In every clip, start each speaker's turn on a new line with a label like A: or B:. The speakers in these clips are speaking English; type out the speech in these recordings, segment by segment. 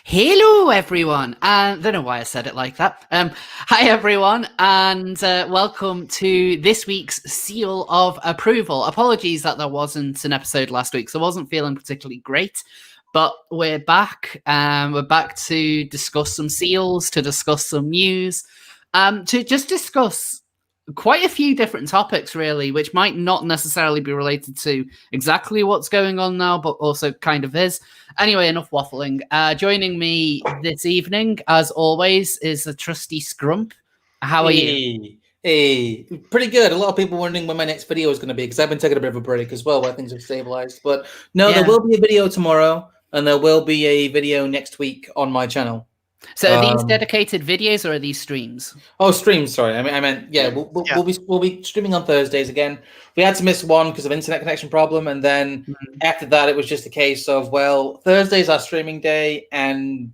A: Hello, everyone. I don't know why I said it like that. Hi, everyone, and welcome to this week's Seal of Approval. Apologies that there wasn't an episode last week, so I wasn't feeling particularly great. But we're back. We're back to discuss some seals, to discuss some news, to just discuss quite a few different topics, really, which might not necessarily be related to exactly what's going on now, but also kind of is. Anyway, enough waffling. Joining me this evening, as always, is the trusty Scrump. How are you?
B: Hey, pretty good. A lot of people wondering when my next video is going to be, because I've been taking a bit of a break as well, where things have stabilized. But no, There will be a video tomorrow, and there will be a video next week on my channel.
A: So are these dedicated videos or are these streams?
B: Oh, streams. Sorry, I meant we'll be streaming on Thursdays again. We had to miss one because of internet connection problem, and then after that, it was just a case of Thursday's our streaming day, and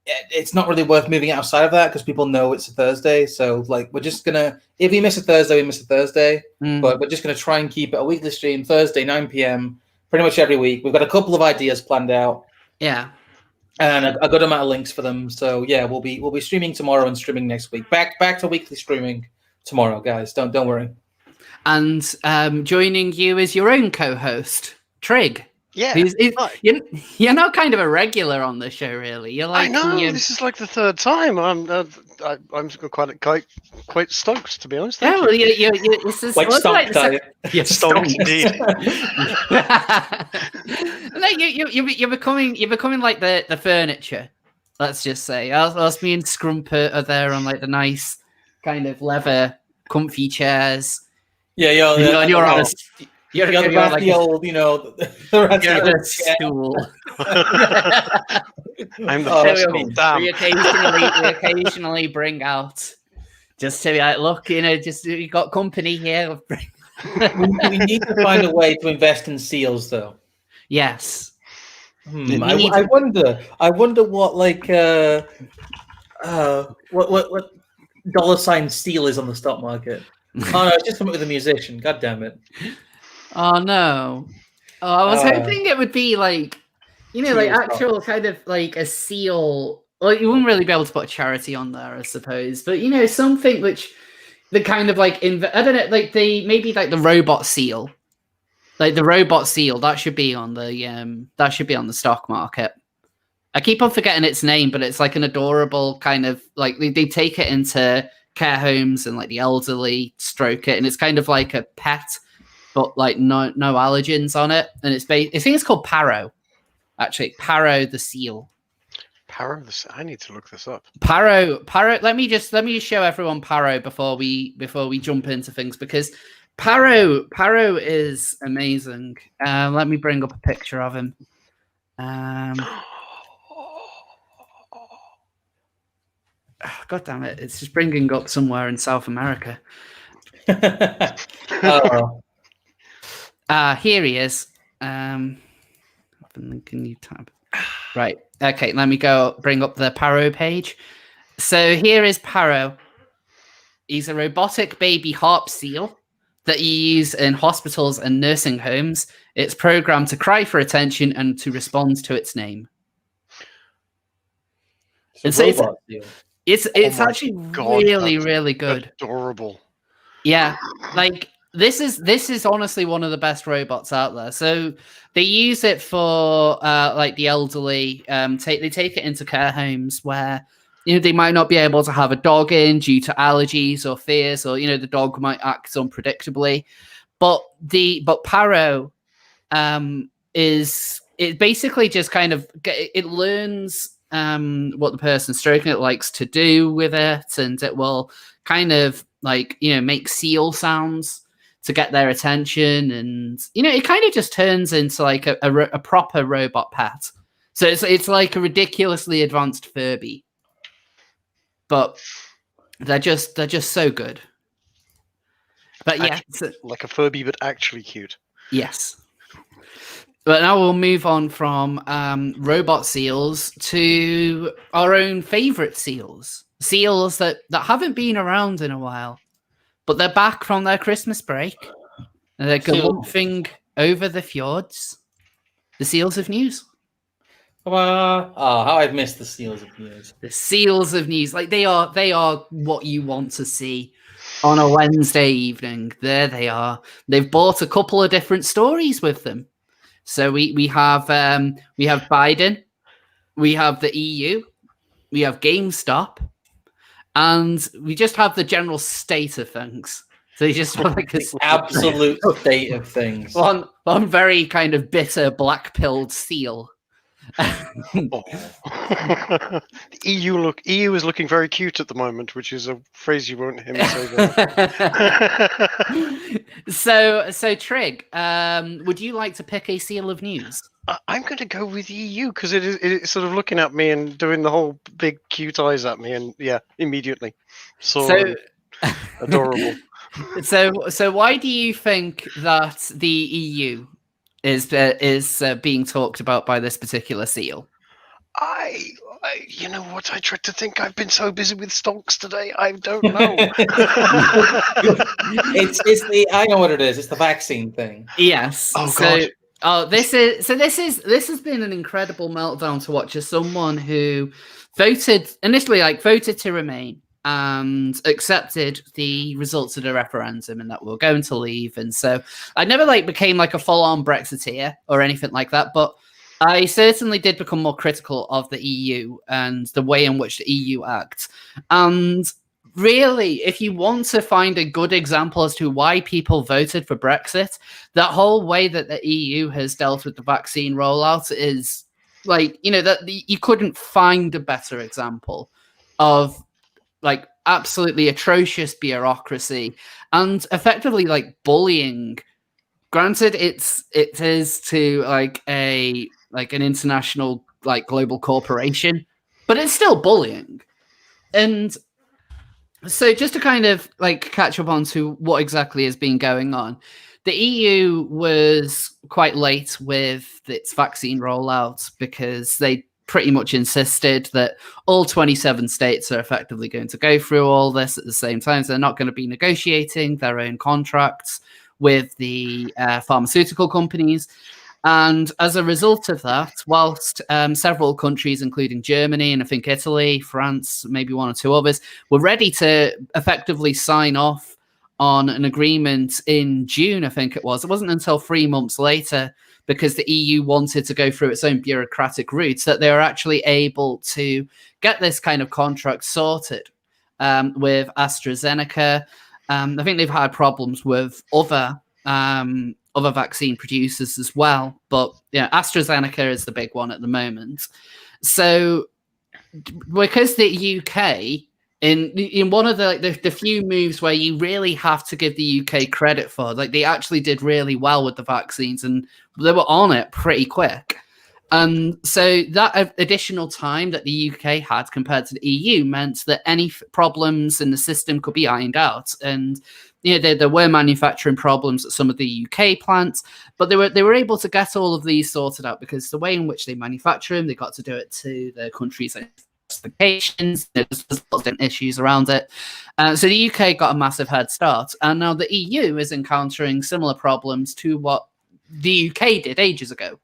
B: it's not really worth moving outside of that because people know it's a Thursday. So we're just gonna, if we miss a Thursday, we miss a Thursday. But we're just gonna try and keep it a weekly stream, Thursday 9 p.m. pretty much every week. We've got a couple of ideas planned out.
A: Yeah.
B: And a good amount of links for them. So yeah, we'll be streaming tomorrow and streaming next week. Back to weekly streaming tomorrow, guys. Don't worry.
A: And joining you is your own co-host, Trig.
C: Yeah,
A: you're not kind of a regular on the show, really. You're like,
C: I know this is like the third time. I'm quite stoked, to be honest.
A: Yeah, well, this is
B: quite stonks.
C: Stonks indeed.
A: No, you're becoming like the furniture. Let's just say, us me and Scrump are there on like the nice kind of leather, comfy chairs.
B: Yeah,
A: and you're on a.
B: You're like the old, the
A: stool.
C: I'm the first.
A: We occasionally bring out just to be like, look, just you got company here.
B: We need to find a way to invest in seals, though.
A: Yes.
B: I wonder what what dollar sign seal is on the stock market. Oh no, it's just something with a musician. God damn it.
A: Oh no! Oh, I was hoping it would be like, actual kind of like a seal. Well, you wouldn't really be able to put a charity on there, I suppose. But something which the kind of like I don't know, like the robot seal, like the robot seal that should be on the stock market. I keep on forgetting its name, but it's like an adorable kind of like they take it into care homes and like the elderly stroke it, and it's kind of like a pet. But like no allergens on it, and I think it's called Paro. Actually, Paro the seal.
C: Paro the seal. I need to look this up.
A: Paro. Let me just show everyone Paro before we jump into things, because Paro is amazing. Let me bring up a picture of him. God damn it! It's just bringing up somewhere in South America.
B: Oh.
A: Here he is. I've been linking new tab. Right. Okay, let me go bring up the Paro page. So here is Paro. He's a robotic baby harp seal that you use in hospitals and nursing homes. It's programmed to cry for attention and to respond to its name. It's actually really good.
C: Adorable.
A: Yeah, like this is honestly one of the best robots out there. So they use it for like the elderly. They take it into care homes where they might not be able to have a dog in due to allergies or fears, or the dog might act unpredictably. But Paro it basically just kind of it learns what the person stroking it likes to do with it, and it will kind of like make seal sounds to get their attention, and it kind of just turns into like a proper robot pet. So it's like a ridiculously advanced Furby, but they're just so good. But yeah,
C: like a Furby, but actually cute.
A: Yes. But now we'll move on from robot seals to our own favorite seals that haven't been around in a while. But they're back from their Christmas break. And they're galumphing over the fjords. The seals of news.
B: How I've missed the seals of news.
A: The seals of news, like they are what you want to see on a Wednesday evening. There they are. They've bought a couple of different stories with them. So we have Biden, we have the EU, we have GameStop, and we just have the general state of things. So you just have like this
B: absolute state of things.
A: One very kind of bitter black-pilled seal.
C: The EU is looking very cute at the moment, which is a phrase you won't hear me say.
A: So Trig, would you like to pick a seal of news?
C: I'm going to go with EU because it's sort of looking at me and doing the whole big cute eyes at me, and yeah, immediately. So adorable.
A: So why do you think that the EU is being talked about by this particular seal?
C: You know what? I tried to think. I've been so busy with Stonks today. I don't know.
B: I know what it is. It's the vaccine thing.
A: Yes.
C: Oh God.
A: This has been an incredible meltdown to watch as someone who initially voted to remain and accepted the results of the referendum and that we're going to leave. And so I never became a full-on Brexiteer or anything like that, but I certainly did become more critical of the EU and the way in which the EU acts. And really, if you want to find a good example as to why people voted for Brexit, that whole way that the EU has dealt with the vaccine rollout is you couldn't find a better example of absolutely atrocious bureaucracy and effectively bullying. Granted, it is to an international global corporation, but it's still bullying. And so just to kind of catch up on to what exactly has been going on, the EU was quite late with its vaccine rollout because they pretty much insisted that all 27 states are effectively going to go through all this at the same time. So they're not going to be negotiating their own contracts with the pharmaceutical companies. And as a result of that, whilst several countries, including Germany and I think Italy, France, maybe one or two others, were ready to effectively sign off on an agreement in June, I think it wasn't until 3 months later, because the EU wanted to go through its own bureaucratic routes, that they were actually able to get this kind of contract sorted with AstraZeneca. I think they've had problems with other vaccine producers as well, but yeah, AstraZeneca is the big one at the moment. So because the UK, in one of the few moves where you really have to give the UK credit for, they actually did really well with the vaccines and they were on it pretty quick. And so that additional time that the UK had compared to the EU meant that any problems in the system could be ironed out. And there were manufacturing problems at some of the UK plants, but they were able to get all of these sorted out because the way in which they manufacture them, they got to do it to the countries' specifications. There's lots of issues around it. So the UK got a massive head start, and now the EU is encountering similar problems to what the UK did ages ago.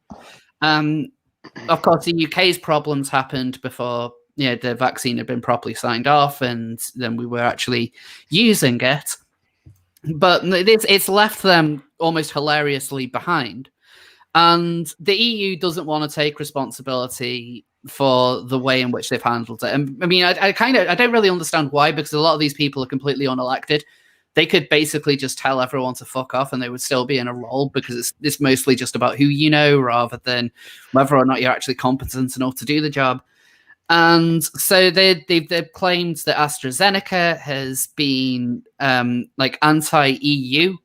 A: Of course, the UK's problems happened before the vaccine had been properly signed off, and then we were actually using it. But it's left them almost hilariously behind. And the EU doesn't want to take responsibility for the way in which they've handled it. And I mean, I don't really understand why, because a lot of these people are completely unelected. They could basically just tell everyone to fuck off and they would still be in a role, because it's mostly just about who you know rather than whether or not you're actually competent enough to do the job. And so they've claimed that AstraZeneca has been anti-EU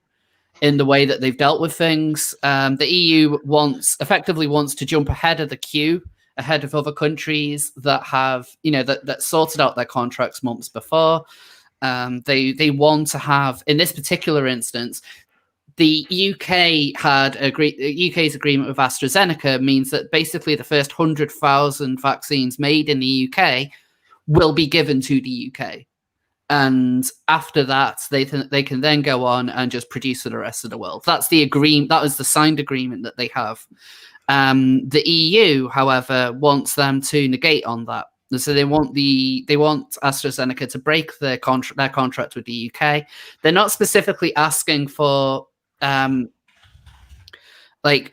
A: in the way that they've dealt with things. The EU effectively wants to jump ahead of the queue, ahead of other countries that have, that sorted out their contracts months before. They want to have, in this particular instance, the UK's agreement with AstraZeneca means that basically the first 100,000 vaccines made in the UK will be given to the UK. And after that, they can then go on and just produce for the rest of the world. That's the agreement. That was the signed agreement that they have. The EU, however, wants them to negate on that. So they want AstraZeneca to break their contract with the UK. They're not specifically asking for I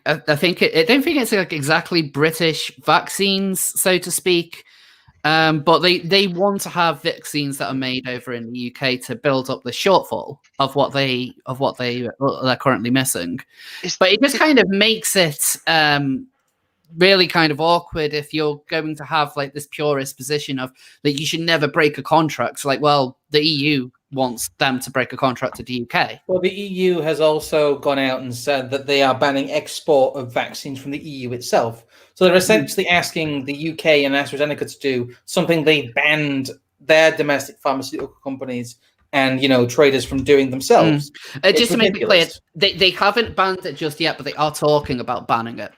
A: don't think it's like exactly British vaccines, so to speak. But they want to have vaccines that are made over in the UK to build up the shortfall of what they're currently missing. But it just kind of makes it really kind of awkward if you're going to have like this purist position of that you should never break a contract. Like, well, the EU wants them to break a contract to the UK.
B: Well, the EU has also gone out and said that they are banning export of vaccines from the EU itself. So they're essentially asking the UK and AstraZeneca to do something they banned their domestic pharmaceutical companies and, traders from doing themselves.
A: Just to make it clear, they haven't banned it just yet, but they are talking about banning it.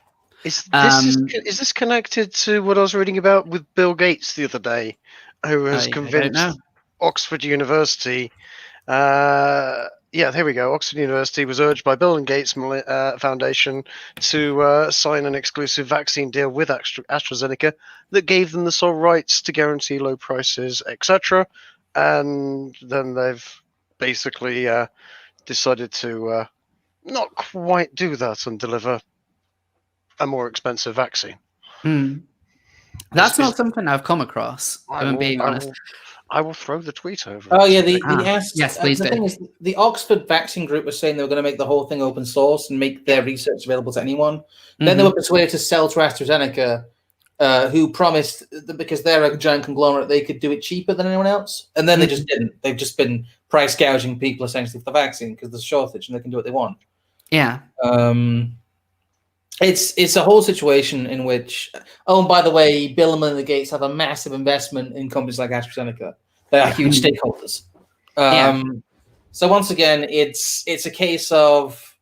C: Is this connected to what I was reading about with Bill Gates the other day, who has convinced Oxford University? Here we go. Oxford University was urged by Bill and Gates Foundation to sign an exclusive vaccine deal with AstraZeneca that gave them the sole rights to guarantee low prices, etc. And then they've basically decided to not quite do that and deliver a more expensive vaccine.
A: That's not something I've come across. I'm being honest.
C: I will throw the tweet over.
B: Oh yeah,
A: yes, please.
B: The thing is, the Oxford Vaccine Group was saying they were going to make the whole thing open source and make their research available to anyone. Then they were persuaded to sell to AstraZeneca, who promised that because they're a giant conglomerate, they could do it cheaper than anyone else. And then they just didn't. They've just been price gouging people essentially for the vaccine because there's a shortage and they can do what they want.
A: Yeah.
B: It's a whole situation in which, and by the way, Bill and Melinda Gates have a massive investment in companies like AstraZeneca. They are huge stakeholders. So once again, it's a case of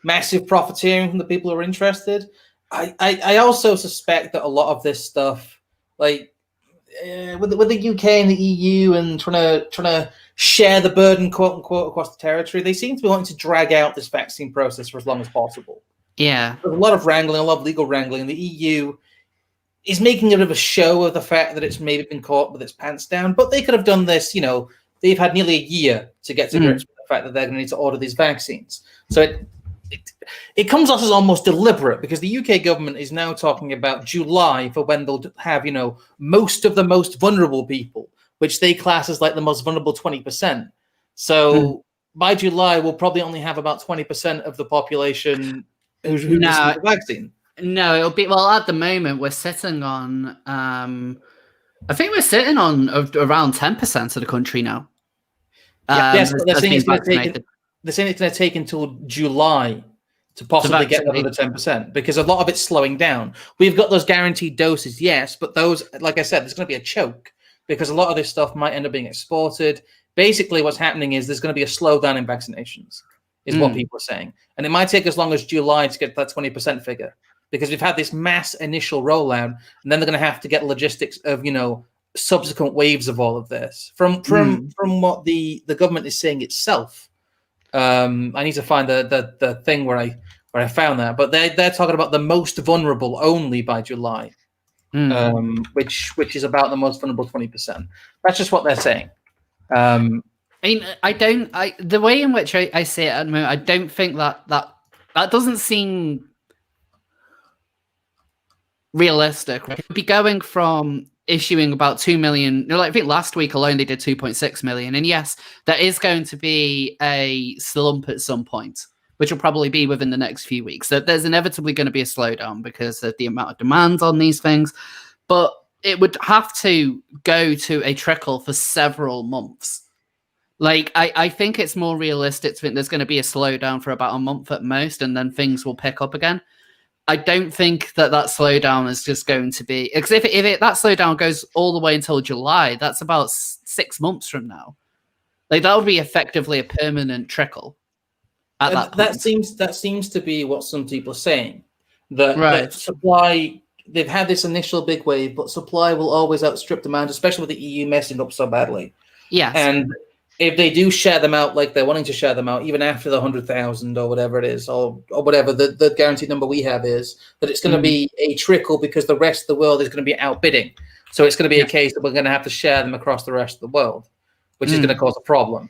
B: massive profiteering from the people who are interested. I also suspect that a lot of this stuff, like with the UK and the EU and trying to share the burden, quote unquote, across the territory, they seem to be wanting to drag out this vaccine process for as long as possible.
A: Yeah,
B: there's a lot of wrangling, a lot of legal wrangling. The EU is making a bit of a show of the fact that it's maybe been caught with its pants down, but they could have done this. They've had nearly a year to get to grips with the fact that they're going to need to order these vaccines. So it comes off as almost deliberate because the UK government is now talking about July for when they'll have most of the most vulnerable people, which they class as like the most vulnerable 20%. So by July, we'll probably only have about 20% of the population who received the vaccine.
A: No, it'll be at the moment we're sitting on I think we're sitting on around 10% of the country now.
B: Yes, but they're saying it's going to take until July to possibly get another 10% because a lot of it's slowing down. We've got those guaranteed doses, yes, but those, like I said, there's going to be a choke because a lot of this stuff might end up being exported. Basically, what's happening is there's going to be a slowdown in vaccinations, is what people are saying. And it might take as long as July to get that 20% figure because we've had this mass initial rollout, and then they're going to have to get logistics of, subsequent waves of all of this. From what the government is saying itself. I need to find the thing where I found that, but they're talking about the most vulnerable only by July, which is about the most vulnerable 20%. That's just what they're saying.
A: The way in which I see it at the moment, I don't think that doesn't seem realistic. Right? Be going from issuing about 2 million. I think last week alone they did 2.6 million. And yes, there is going to be a slump at some point, which will probably be within the next few weeks. So there's inevitably going to be a slowdown because of the amount of demand on these things. But it would have to go to a trickle for several months. I think it's more realistic to think there's going to be a slowdown for about a month at most, and then things will pick up again. I don't think that slowdown is just going to be... Because if that slowdown goes all the way until July, that's about 6 months from now. That would be effectively a permanent trickle at that point.
B: That seems to be what some people are saying. That supply... They've had this initial big wave, but supply will always outstrip demand, especially with the EU messing up so badly.
A: Yes.
B: And if they do share them out like they're wanting to share them out, even after the 100,000 or whatever it is, or whatever the guaranteed number we have is, that it's going to be a trickle because the rest of the world is going to be outbidding. So it's going to be a case that we're going to have to share them across the rest of the world, which is going to cause a problem.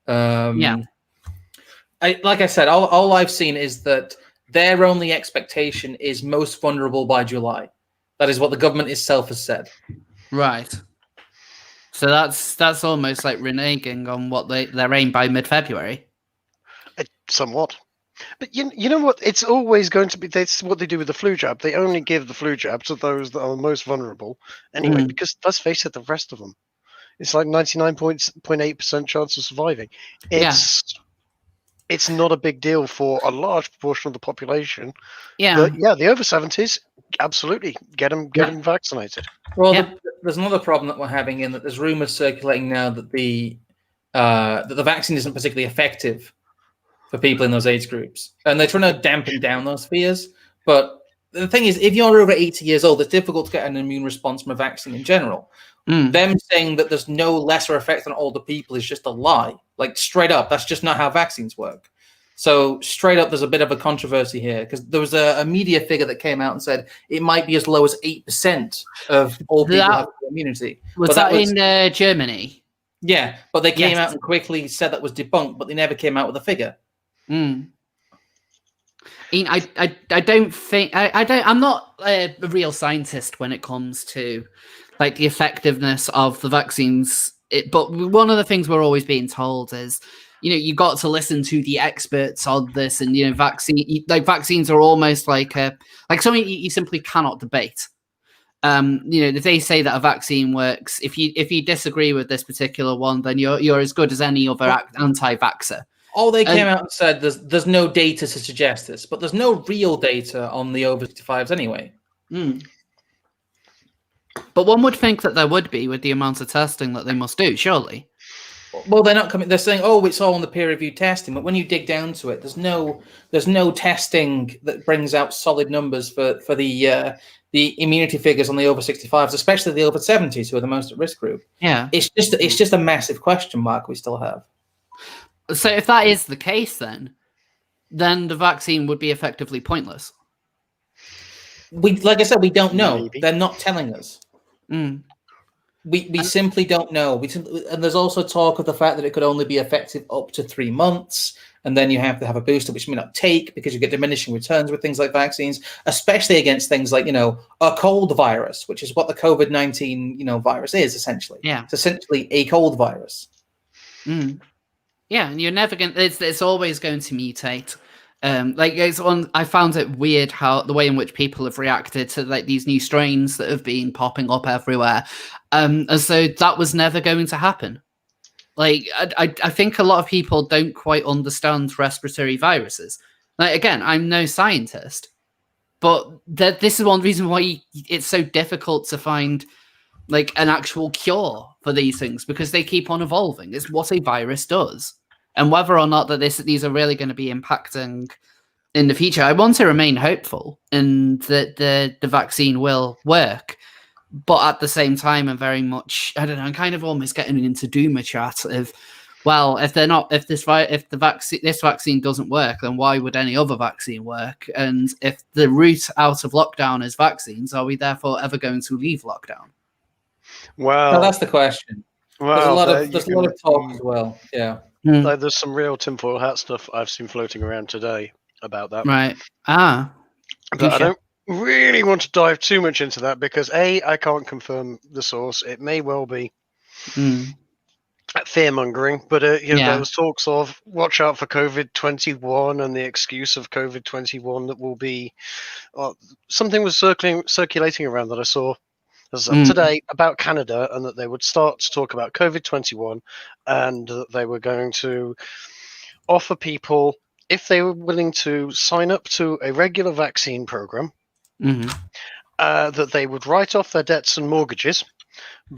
B: Like I said, all I've seen is that their only expectation is most vulnerable by July. That is what the government itself has said.
A: Right. So that's almost like reneging on what their aim by mid-February.
C: Somewhat. But you know what? It's always going to be. That's what they do with the flu jab. They only give the flu jab to those that are most vulnerable. Anyway, because let's face it, the rest of them, it's like 99.8% chance of surviving. It's not a big deal for a large proportion of the population. Yeah. But yeah, the over 70s, absolutely get them vaccinated.
B: Well, there's another problem that we're having in that there's rumors circulating now that the vaccine isn't particularly effective for people in those age groups, and they're trying to dampen down those fears. But the thing is, if you're over 80 years old, it's difficult to get an immune response from a vaccine in general. Them saying that there's no lesser effect on older people is just a lie. Like, straight up, that's just not how vaccines work. So straight up, there's a bit of a controversy here, because there was a media figure that came out and said it might be as low as 8% of all people have immunity.
A: Was that in Germany?
B: Yeah, but they came out and quickly said that was debunked, but they never came out with a figure.
A: Ian, I don't think I'm not a real scientist when it comes to like the effectiveness of the vaccines. But one of the things we're always being told is, you got to listen to the experts on this, and vaccines are almost like something you simply cannot debate. If they say that a vaccine works, if you disagree with this particular one, then you're as good as any other anti-vaxxer.
B: All they came out and said there's no data to suggest this, but there's no real data on the over 65s anyway.
A: But one would think that there would be with the amount of testing that they must do, surely.
B: Well, they're not coming. They're saying, "Oh, it's all in the peer-reviewed testing," but when you dig down to it, there's no testing that brings out solid numbers for the immunity figures on the over 65s, especially the over 70s, who are the most at risk group.
A: Yeah,
B: it's just a massive question mark we still have.
A: So if that is the case, then the vaccine would be effectively pointless.
B: Like I said, we don't know. Maybe. They're not telling us. We simply don't know. And there's also talk of the fact that it could only be effective up to 3 months, and then you have to have a booster, which may not take because you get diminishing returns with things like vaccines, especially against things like a cold virus, which is what the COVID-19 virus is essentially. Yeah, it's essentially a cold virus.
A: Yeah, and you're never going. It's always going to mutate. I found it weird how the way in which people have reacted to these new strains that have been popping up everywhere, and so that was never going to happen. I think a lot of people don't quite understand respiratory viruses. Again, I'm no scientist, but this is one reason why it's so difficult to find an actual cure for these things, because they keep on evolving. It's what a virus does. And whether or not that these are really going to be impacting in the future, I want to remain hopeful and that the vaccine will work. But at the same time, I'm very much, I don't know, I'm kind of almost getting into doomer chat of, well, if this vaccine doesn't work, then why would any other vaccine work? And if the route out of lockdown is vaccines, are we therefore ever going to leave lockdown?
B: Well, that's the question. There's a lot of talk as well. Yeah.
C: There's some real tinfoil hat stuff I've seen floating around today about that.
A: Right.
C: But I don't really want to dive too much into that because I can't confirm the source. It may well be fear mongering, but there was talks of watch out for COVID-21 and the excuse of COVID-21 that will be something was circulating around that I saw today about Canada, and that they would start to talk about COVID-21 and that they were going to offer people, if they were willing to sign up to a regular vaccine program, that they would write off their debts and mortgages,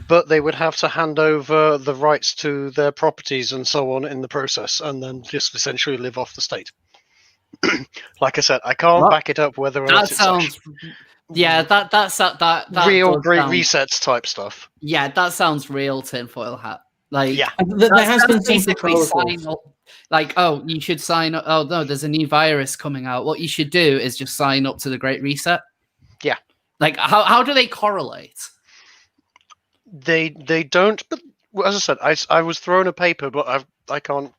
C: but they would have to hand over the rights to their properties and so on in the process, and then just essentially live off the state. Like I said, I can't back it up whether or not it sounds...
A: Yeah, that's
C: real great resets type stuff.
A: Yeah, that sounds real tinfoil hat. Like,
B: there has been some proposals.
A: Like, oh, you should sign up. Oh no, there's a new virus coming out. What you should do is just sign up to the Great Reset.
C: Yeah.
A: Like, how do they correlate?
C: They don't. But as I said, I was thrown a paper, but I can't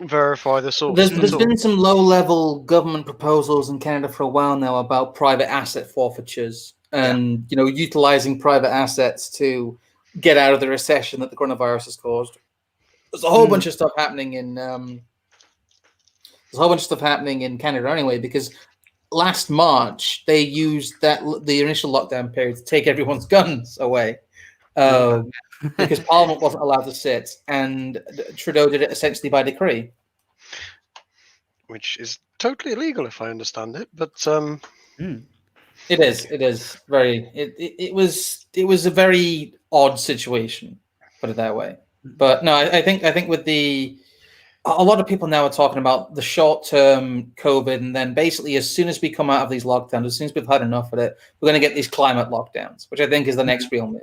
C: verify the source.
B: There's been some low-level government proposals in Canada for a while now about private asset forfeitures and utilizing private assets to get out of the recession that the coronavirus has caused. There's a whole bunch of stuff happening in Canada anyway, because last March they used the initial lockdown period to take everyone's guns away. Because Parliament wasn't allowed to sit, and Trudeau did it essentially by decree,
C: which is totally illegal if I understand it. But
B: it is very. It was a very odd situation, put it that way. But no, I think with a lot of people now are talking about the short-term COVID, and then basically as soon as we come out of these lockdowns, as soon as we've had enough of it, we're going to get these climate lockdowns, which I think is the next real move.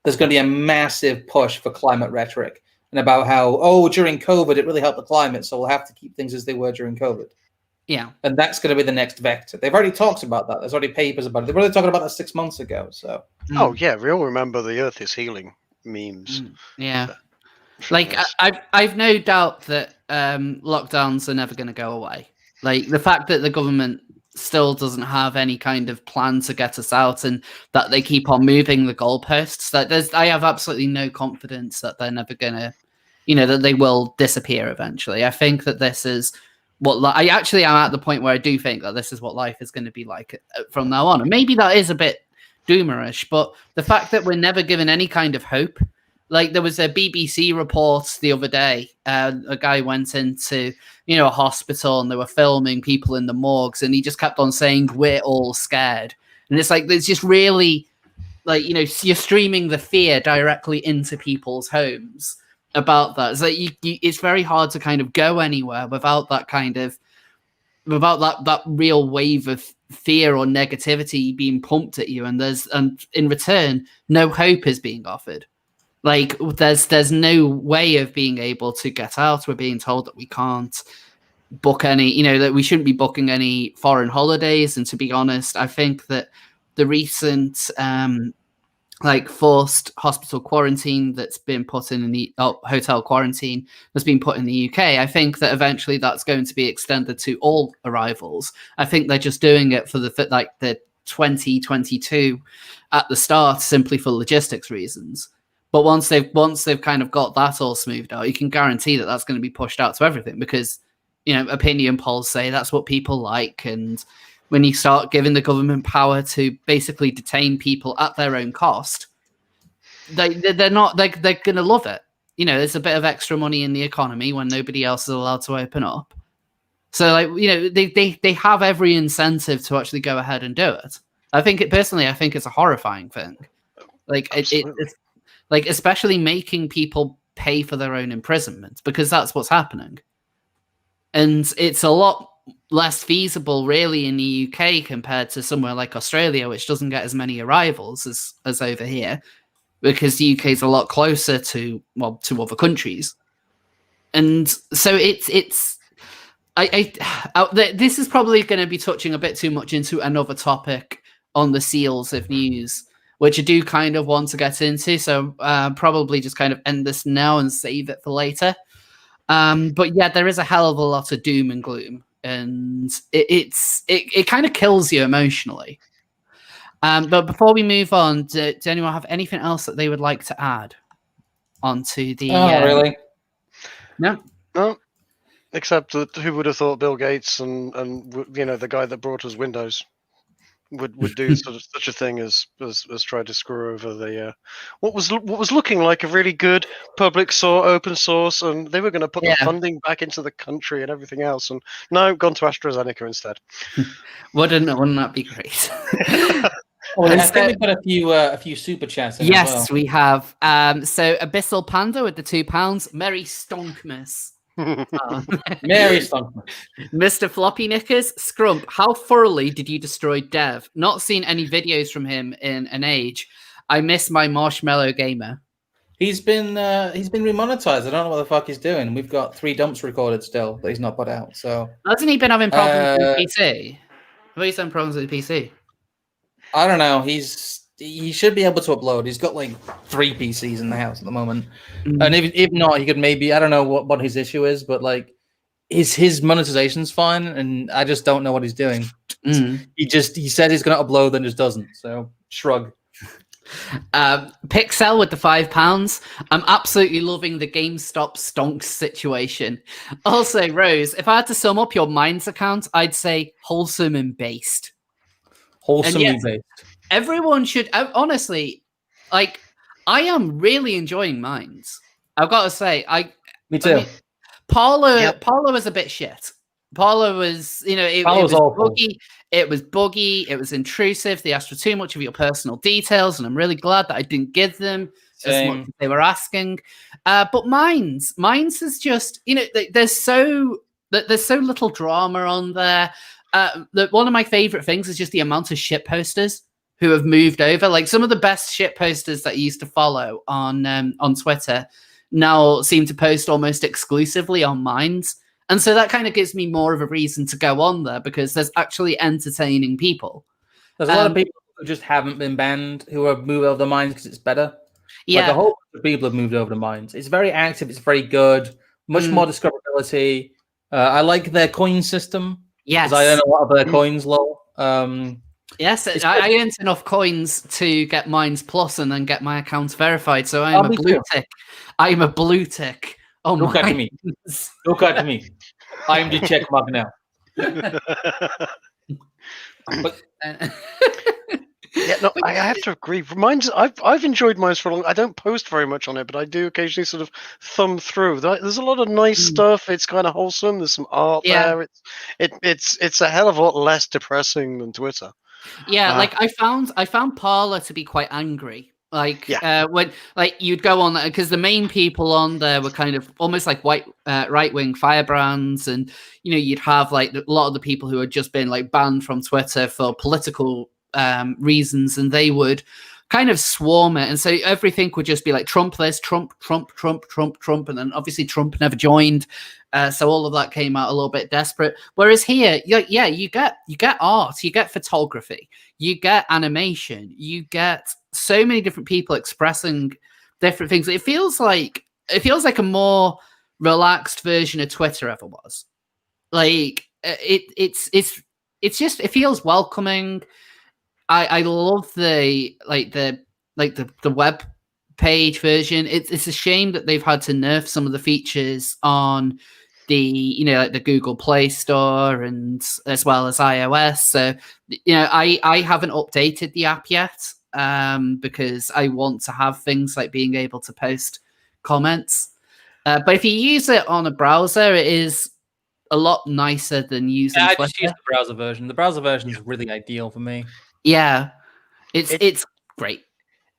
B: There's going to be a massive push for climate rhetoric and about how, during COVID, it really helped the climate, so we'll have to keep things as they were during COVID.
A: Yeah.
B: And that's going to be the next vector. They've already talked about that. There's already papers about it. They were already talking about that 6 months ago. So.
C: Oh, yeah. We all remember the Earth is healing memes.
A: Yeah. Like, I've no doubt that lockdowns are never going to go away. Like, the fact that the government still doesn't have any kind of plan to get us out, and that they keep on moving the goalposts, I have absolutely no confidence that they're never gonna, that they will disappear eventually. I think that this is what I actually am at the point where I do think that this is what life is going to be like from now on. And maybe that is a bit doomerish, but the fact that we're never given any kind of hope. Like, there was a BBC report the other day. A guy went into, a hospital, and they were filming people in the morgues, and he just kept on saying, "We're all scared." And it's like, there's just really, like, you're streaming the fear directly into people's homes about that. It's like it's very hard to kind of go anywhere without that real wave of fear or negativity being pumped at you, and in return, no hope is being offered. Like, there's no way of being able to get out. We're being told that we can't book any, that we shouldn't be booking any foreign holidays. And to be honest, I think that the recent forced hospital quarantine that's been put in the hotel quarantine that's been put in the UK, I think that eventually that's going to be extended to all arrivals. I think they're just doing it for the 2022 at the start, simply for logistics reasons. But once they've kind of got that all smoothed out, you can guarantee that that's going to be pushed out to everything, because, opinion polls say that's what people like. And when you start giving the government power to basically detain people at their own cost, they're going to love it. There's a bit of extra money in the economy when nobody else is allowed to open up. So, they have every incentive to actually go ahead and do it. I think it's a horrifying thing. Like, especially making people pay for their own imprisonment, because that's what's happening. And it's a lot less feasible, really, in the UK compared to somewhere like Australia, which doesn't get as many arrivals as over here, because the UK is a lot closer to other countries. And so this is probably going to be touching a bit too much into another topic on the seals of news, which I do kind of want to get into. So probably just kind of end this now and save it for later. But yeah, there is a hell of a lot of doom and gloom, and it kind of kills you emotionally. But before we move on, does anyone have anything else that they would like to add onto the...
B: really?
C: No. Except that who would have thought Bill Gates and the guy that brought us Windows would do such a thing as try to screw over the what was looking like a really good public open source, and they were going to put the funding back into the country and everything else, and no, gone to AstraZeneca instead.
A: Wouldn't that be great?
B: Well, I think we've got a few super chats.
A: Yes, we have. So Abyssal Panda with the £2. Merry Stonkmas.
B: Mary Stonkman.
A: Mr. Floppy Knickers, Scrump, how thoroughly did you destroy Dev? Not seen any videos from him in an age. I miss my Marshmallow Gamer.
B: He's been remonetized. I don't know what the fuck he's doing. We've got 3 dumps recorded still that he's not put out. So
A: hasn't he been having problems with PC? Have he's having problems with PC?
B: I don't know. He should be able to upload. He's got like 3 PCs in the house at the moment, and if not, he could maybe, I don't know what his issue is, but like his monetization's fine, and I just don't know what he's doing. He said he's going to upload, then just doesn't. So shrug.
A: Pixel with the £5. I'm absolutely loving the GameStop Stonks situation. Also, Rose, if I had to sum up your Minds account, I'd say wholesome and based.
B: Wholesomely based.
A: Everyone should, honestly, like, I am really enjoying Minds. I've got to say,
B: Me too.
A: I mean, Paula was a bit shit. Paula was, it was buggy. It was buggy. It was intrusive. They asked for too much of your personal details, and I'm really glad that I didn't give them as much as they were asking. But Minds is just, there's so little drama on there. One of my favorite things is just the amount of shit posters who have moved over. Like some of the best shit posters that I used to follow on Twitter now seem to post almost exclusively on Minds. And so that kind of gives me more of a reason to go on there because there's actually entertaining people.
B: There's a lot of people who just haven't been banned who have moved over to Minds because it's better.
A: Yeah.
B: Like a whole bunch of people have moved over to Minds. It's very active. It's very good. Much more discoverability. I like their coin system.
A: Yes.
B: I don't know what other coins, lol.
A: Yes, I earned enough coins to get Minds Plus and then get my accounts verified. So I am a blue tick. I am a blue tick. Oh,
B: look at me. Look at me. I am the check mark now. But,
C: yeah, no, I have to agree. Minds, I've enjoyed Minds for a long. I don't post very much on it, but I do occasionally sort of thumb through. There's a lot of nice stuff. It's kind of wholesome. There's some art there. It's a hell of a lot less depressing than Twitter.
A: Yeah, like I found Parler to be quite angry. Like when you'd go on because the main people on there were kind of almost like right-wing firebrands, and you'd have like a lot of the people who had just been like banned from Twitter for political reasons, and they would kind of swarm it, and so everything would just be like Trump this, Trump, and then obviously Trump never joined, so all of that came out a little bit desperate. Whereas here, you get art, you get photography, you get animation, you get so many different people expressing different things. It feels like a more relaxed version of Twitter ever was. Like it feels welcoming. I love the web page version. It's a shame that they've had to nerf some of the features on the the Google Play Store and as well as iOS. So I haven't updated the app yet because I want to have things like being able to post comments. But if you use it on a browser, it is a lot nicer than using Twitter.
B: I just use the browser version. The browser version is really ideal for me.
A: Yeah, it's great.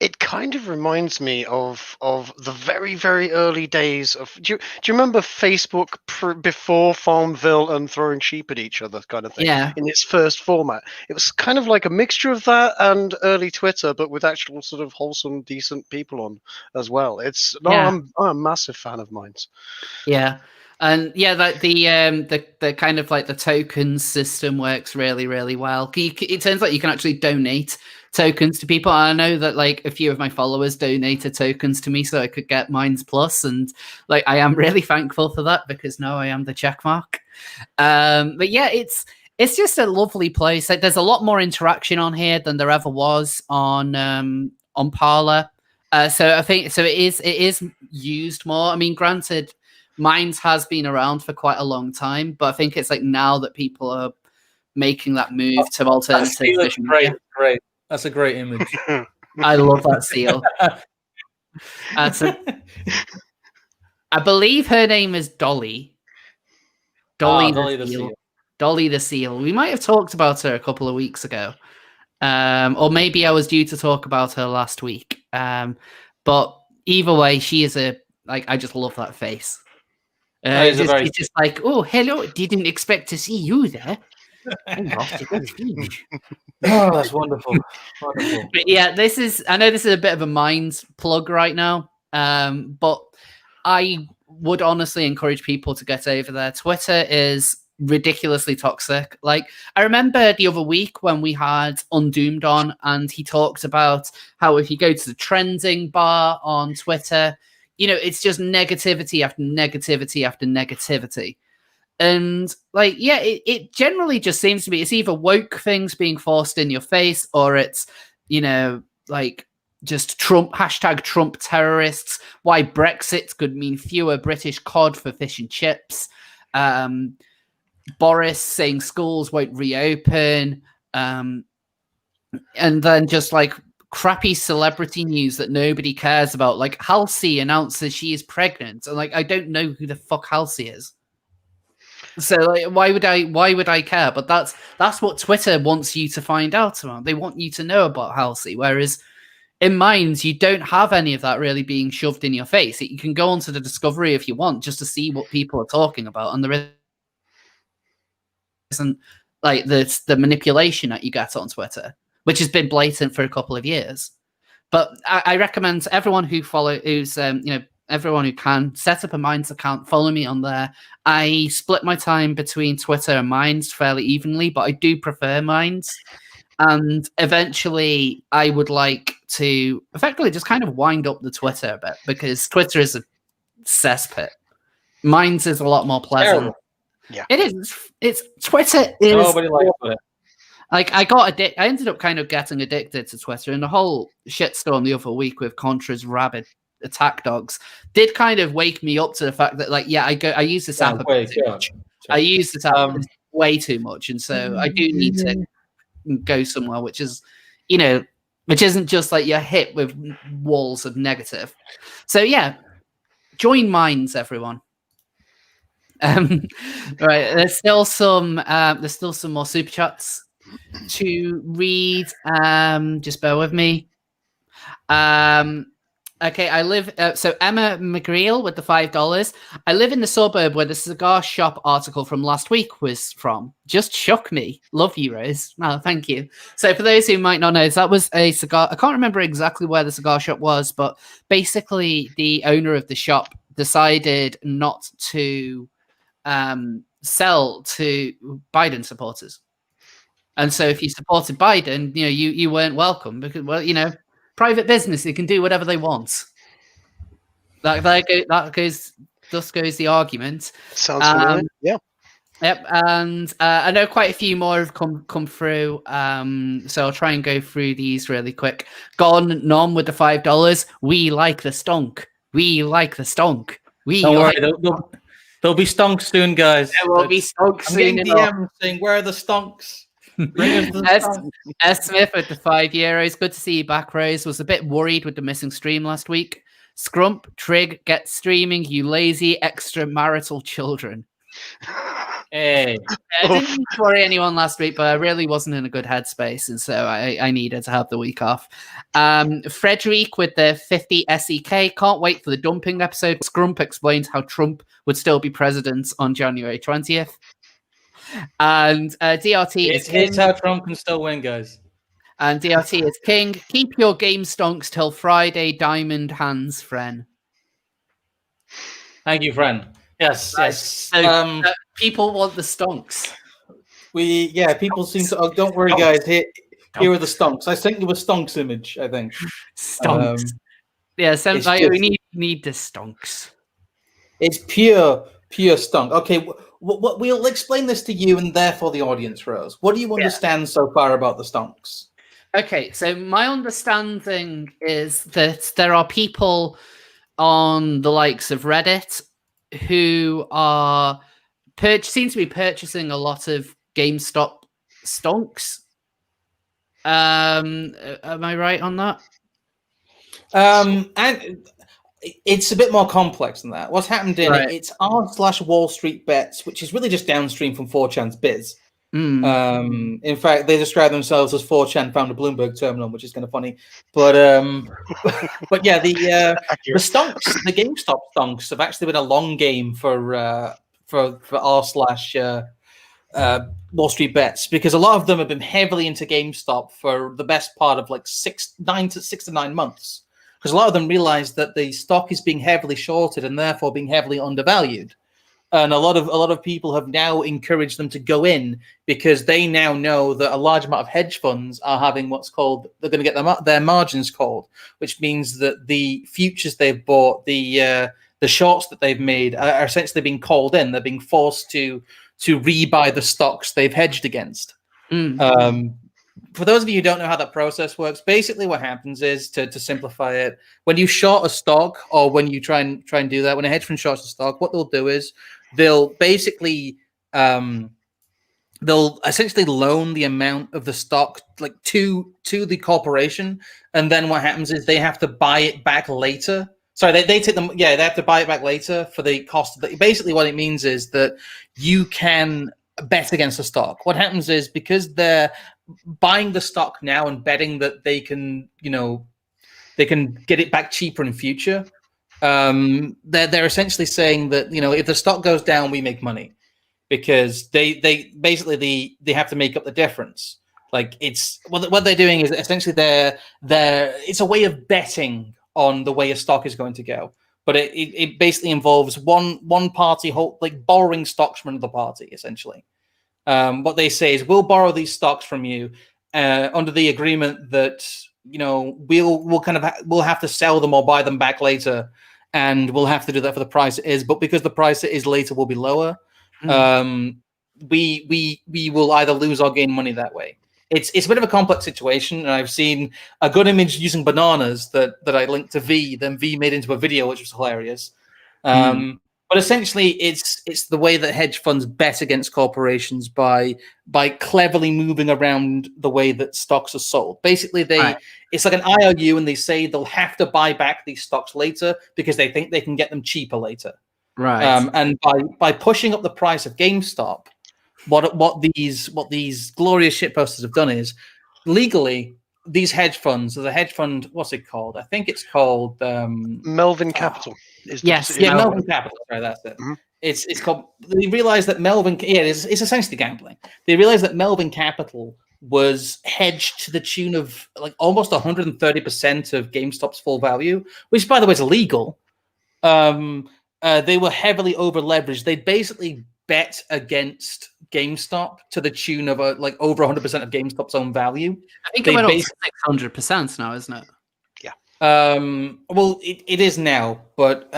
C: It kind of reminds me of the very, very early days of. Do you remember Facebook before Farmville and throwing sheep at each other kind of thing?
A: Yeah.
C: In its first format, it was kind of like a mixture of that and early Twitter, but with actual sort of wholesome, decent people on as well. I'm a massive fan of Minds.
A: Yeah. And that the kind of like the tokens system works really, really well. It turns out you can actually donate tokens to people. I know that like a few of my followers donated tokens to me so I could get Minds Plus, and like I am really thankful for that because now I am the checkmark. But yeah, it's just a lovely place. Like, there's a lot more interaction on here than there ever was on Parler. So I think it is used more. I mean, granted, Minds has been around for quite a long time, but I think it's like now that people are making that move to alternative.
B: Great. That's a great image.
A: I love that seal. I believe her name is Dolly. Dolly the seal. Dolly the seal. We might have talked about her a couple of weeks ago. Or maybe I was due to talk about her last week. But either way, she is I just love that face. It's just like, oh, hello, didn't expect to see you there.
B: Oh, that's wonderful.
A: But yeah, I know this is a bit of a Minds plug right now. But I would honestly encourage people to get over there. Twitter is ridiculously toxic. Like, I remember the other week when we had Undoomed on, and he talked about how if you go to the trending bar on Twitter, you know, it's just negativity after negativity after negativity. And like, yeah, it generally just seems to be, it's either woke things being forced in your face, or it's, you know, like just hashtag Trump terrorists, why Brexit could mean fewer British cod for fish and chips, Boris saying schools won't reopen, and then just like crappy celebrity news that nobody cares about. Like Halsey announces she is pregnant, and like, I don't know who the fuck Halsey is. So like, why would I care? But that's what Twitter wants you to find out about. They want you to know about Halsey, whereas in Minds, you don't have any of that really being shoved in your face. You can go onto the Discovery if you want, just to see what people are talking about, and there isn't like the manipulation that you get on Twitter, which has been blatant for a couple of years. But I recommend everyone everyone who can set up a Minds account, follow me on there. I split my time between Twitter and Minds fairly evenly, but I do prefer Minds. And eventually I would like to effectively just kind of wind up the Twitter a bit, because Twitter is a cesspit. Minds is a lot more pleasant.
B: Terrible.
C: Yeah,
A: it is. It's Twitter is.
B: Nobody likes it.
A: Like, I ended up kind of getting addicted to Twitter, and the whole shitstorm the other week with Contra's rabid attack dogs did kind of wake me up to the fact that, like, yeah, I use this app too much. I use this app way too much, and so I do need to go somewhere which is, you know, which isn't just like you're hit with walls of negative. So yeah, join Minds, everyone. Right, there's still some more super chats to read. Just bear with me. Okay, I live. So Emma McGreal with the $5. I live in the suburb where the cigar shop article from last week was from. Just shook me. Love you, Rose. Oh, thank you. So for those who might not know, that was a cigar. I can't remember exactly where the cigar shop was, but basically the owner of the shop decided not to sell to Biden supporters. And so if you supported Biden, you know, you weren't welcome, because, well, you know, private business, they can do whatever they want. That goes the argument.
C: Sounds familiar. Yeah.
A: Yep. And I know quite a few more have come through. So I'll try and go through these really quick. Gone Nom with the $5. We like the stonk. We like the stonk.
B: Don't worry, there'll be stonks soon, guys.
A: There will be stonks soon.
B: I'm getting DMs saying, where are the stonks?
A: S. Smith with the €5. Good to see you back, Rose. Was a bit worried with the missing stream last week. Scrump, Trig, get streaming, you lazy extramarital children.
B: Hey.
A: I didn't worry anyone last week, but I really wasn't in a good headspace, and so I needed to have the week off. Frederick with the 50 SEK. Can't wait for the dumping episode. Scrump explains how Trump would still be president on January 20th. And DRT is king.
B: It's how Trump can still win, guys.
A: And DRT is king. Keep your game stonks till Friday, Diamond Hands, friend.
B: Thank you, friend. Yes, yes.
A: So, people want the stonks.
B: People seem to. Oh, don't worry, guys. Here are the stonks. I sent you a stonks image, I think.
A: Stonks. We need the stonks.
B: It's pure stonk. Okay, we'll explain this to you and therefore the audience, Rose. What do you understand so far about the stonks?
A: Okay, so my understanding is that there are people on the likes of Reddit who seem to be purchasing a lot of GameStop stonks. Am I right on that?
B: And it's a bit more complex than that. What's happened it's r/Wall Street Bets, which is really just downstream from 4chan's biz. In fact, they describe themselves as 4chan found a Bloomberg terminal, which is kind of funny. But but yeah, the stonks, the GameStop stonks, have actually been a long game for r/Wall Street Bets, because a lot of them have been heavily into GameStop for the best part of like 6 to 9 months. because a lot of them realize that the stock is being heavily shorted and therefore being heavily undervalued. And a lot of people have now encouraged them to go in because they now know that a large amount of hedge funds are having what's called, they're going to get their margins called, which means that the futures they've bought, the shorts that they've made are essentially being called in. They're being forced to rebuy the stocks they've hedged against. For those of you who don't know how that process works, basically what happens is, to simplify it, when you short a stock, or when you try and do that, when a hedge fund shorts a stock, what they'll do is they'll basically they'll essentially loan the amount of the stock like to the corporation, and then what happens is they have to buy it back later. Sorry, they take them. Yeah, they have to buy it back later for the cost. Basically, what it means is that you can bet against the stock. What happens is, because they're buying the stock now and betting that they can, they can get it back cheaper in future. They're essentially saying that, if the stock goes down, we make money, because they basically they have to make up the difference. Like, it's what they're doing is essentially it's a way of betting on the way a stock is going to go. But it basically involves one party borrowing stocks from another party, essentially. What they say is, we'll borrow these stocks from you under the agreement that we'll have to sell them or buy them back later, and we'll have to do that for the price it is. But because the price it is later will be lower, we will either lose or gain money that way. It's a bit of a complex situation, and I've seen a good image using bananas that I linked to V. Then V made into a video, which was hilarious. But essentially, it's the way that hedge funds bet against corporations by cleverly moving around the way that stocks are sold. Basically, it's like an IOU, and they say they'll have to buy back these stocks later because they think they can get them cheaper later.
A: Right.
B: And by pushing up the price of GameStop, what these glorious shitposters have done is, legally, these hedge funds, the hedge fund, what's it called? I think it's called
C: Melvin Capital.
B: Melvin Capital. Sorry, that's it. Mm-hmm. It's called. They realized that it's essentially gambling. They realized that Melvin Capital was hedged to the tune of like almost 130% of GameStop's full value, which, by the way, is illegal. They were heavily over leveraged. They basically bet against GameStop to the tune of over 100% of GameStop's own value.
A: I think it went up to 600% now, isn't it?
C: Yeah.
B: Well, it is now, but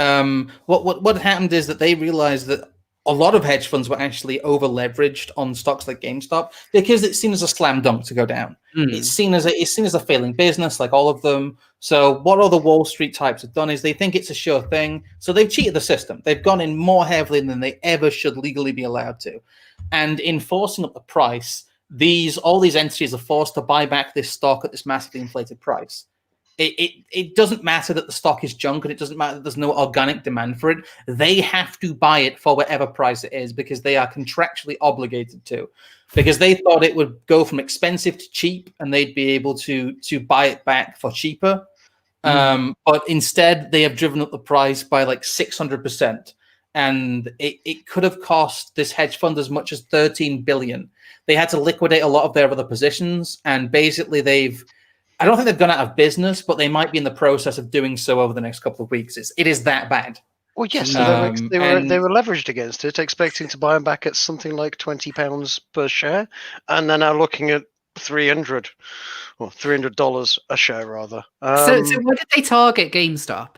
B: what happened is that they realized that a lot of hedge funds were actually over leveraged on stocks like GameStop because it's seen as a slam dunk to go down. It's seen as a failing business, like all of them. So what all the Wall Street types have done is they think it's a sure thing. So they've cheated the system. They've gone in more heavily than they ever should legally be allowed to. And in forcing up the price, all these entities are forced to buy back this stock at this massively inflated price. It doesn't matter that the stock is junk, and it doesn't matter that there's no organic demand for it. They have to buy it for whatever price it is because they are contractually obligated to, because they thought it would go from expensive to cheap and they'd be able to buy it back for cheaper. But instead, they have driven up the price by like 600%. And it could have cost this hedge fund as much as $13 billion. They had to liquidate a lot of their other positions, and basically I don't think they've gone out of business, but they might be in the process of doing so over the next couple of weeks. It is that bad.
C: Well, yes, so they were leveraged against it, expecting to buy them back at something like £20 per share, and they're now looking at $300 a share, rather.
A: So why did they target GameStop?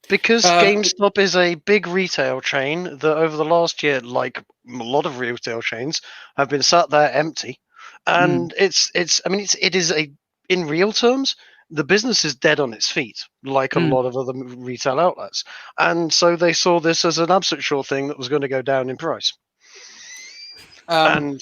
C: Because GameStop is a big retail chain that over the last year, like a lot of retail chains, have been sat there empty, and in real terms, the business is dead on its feet, like a lot of other retail outlets. And so they saw this as an absolute sure thing that was going to go down in price.
B: You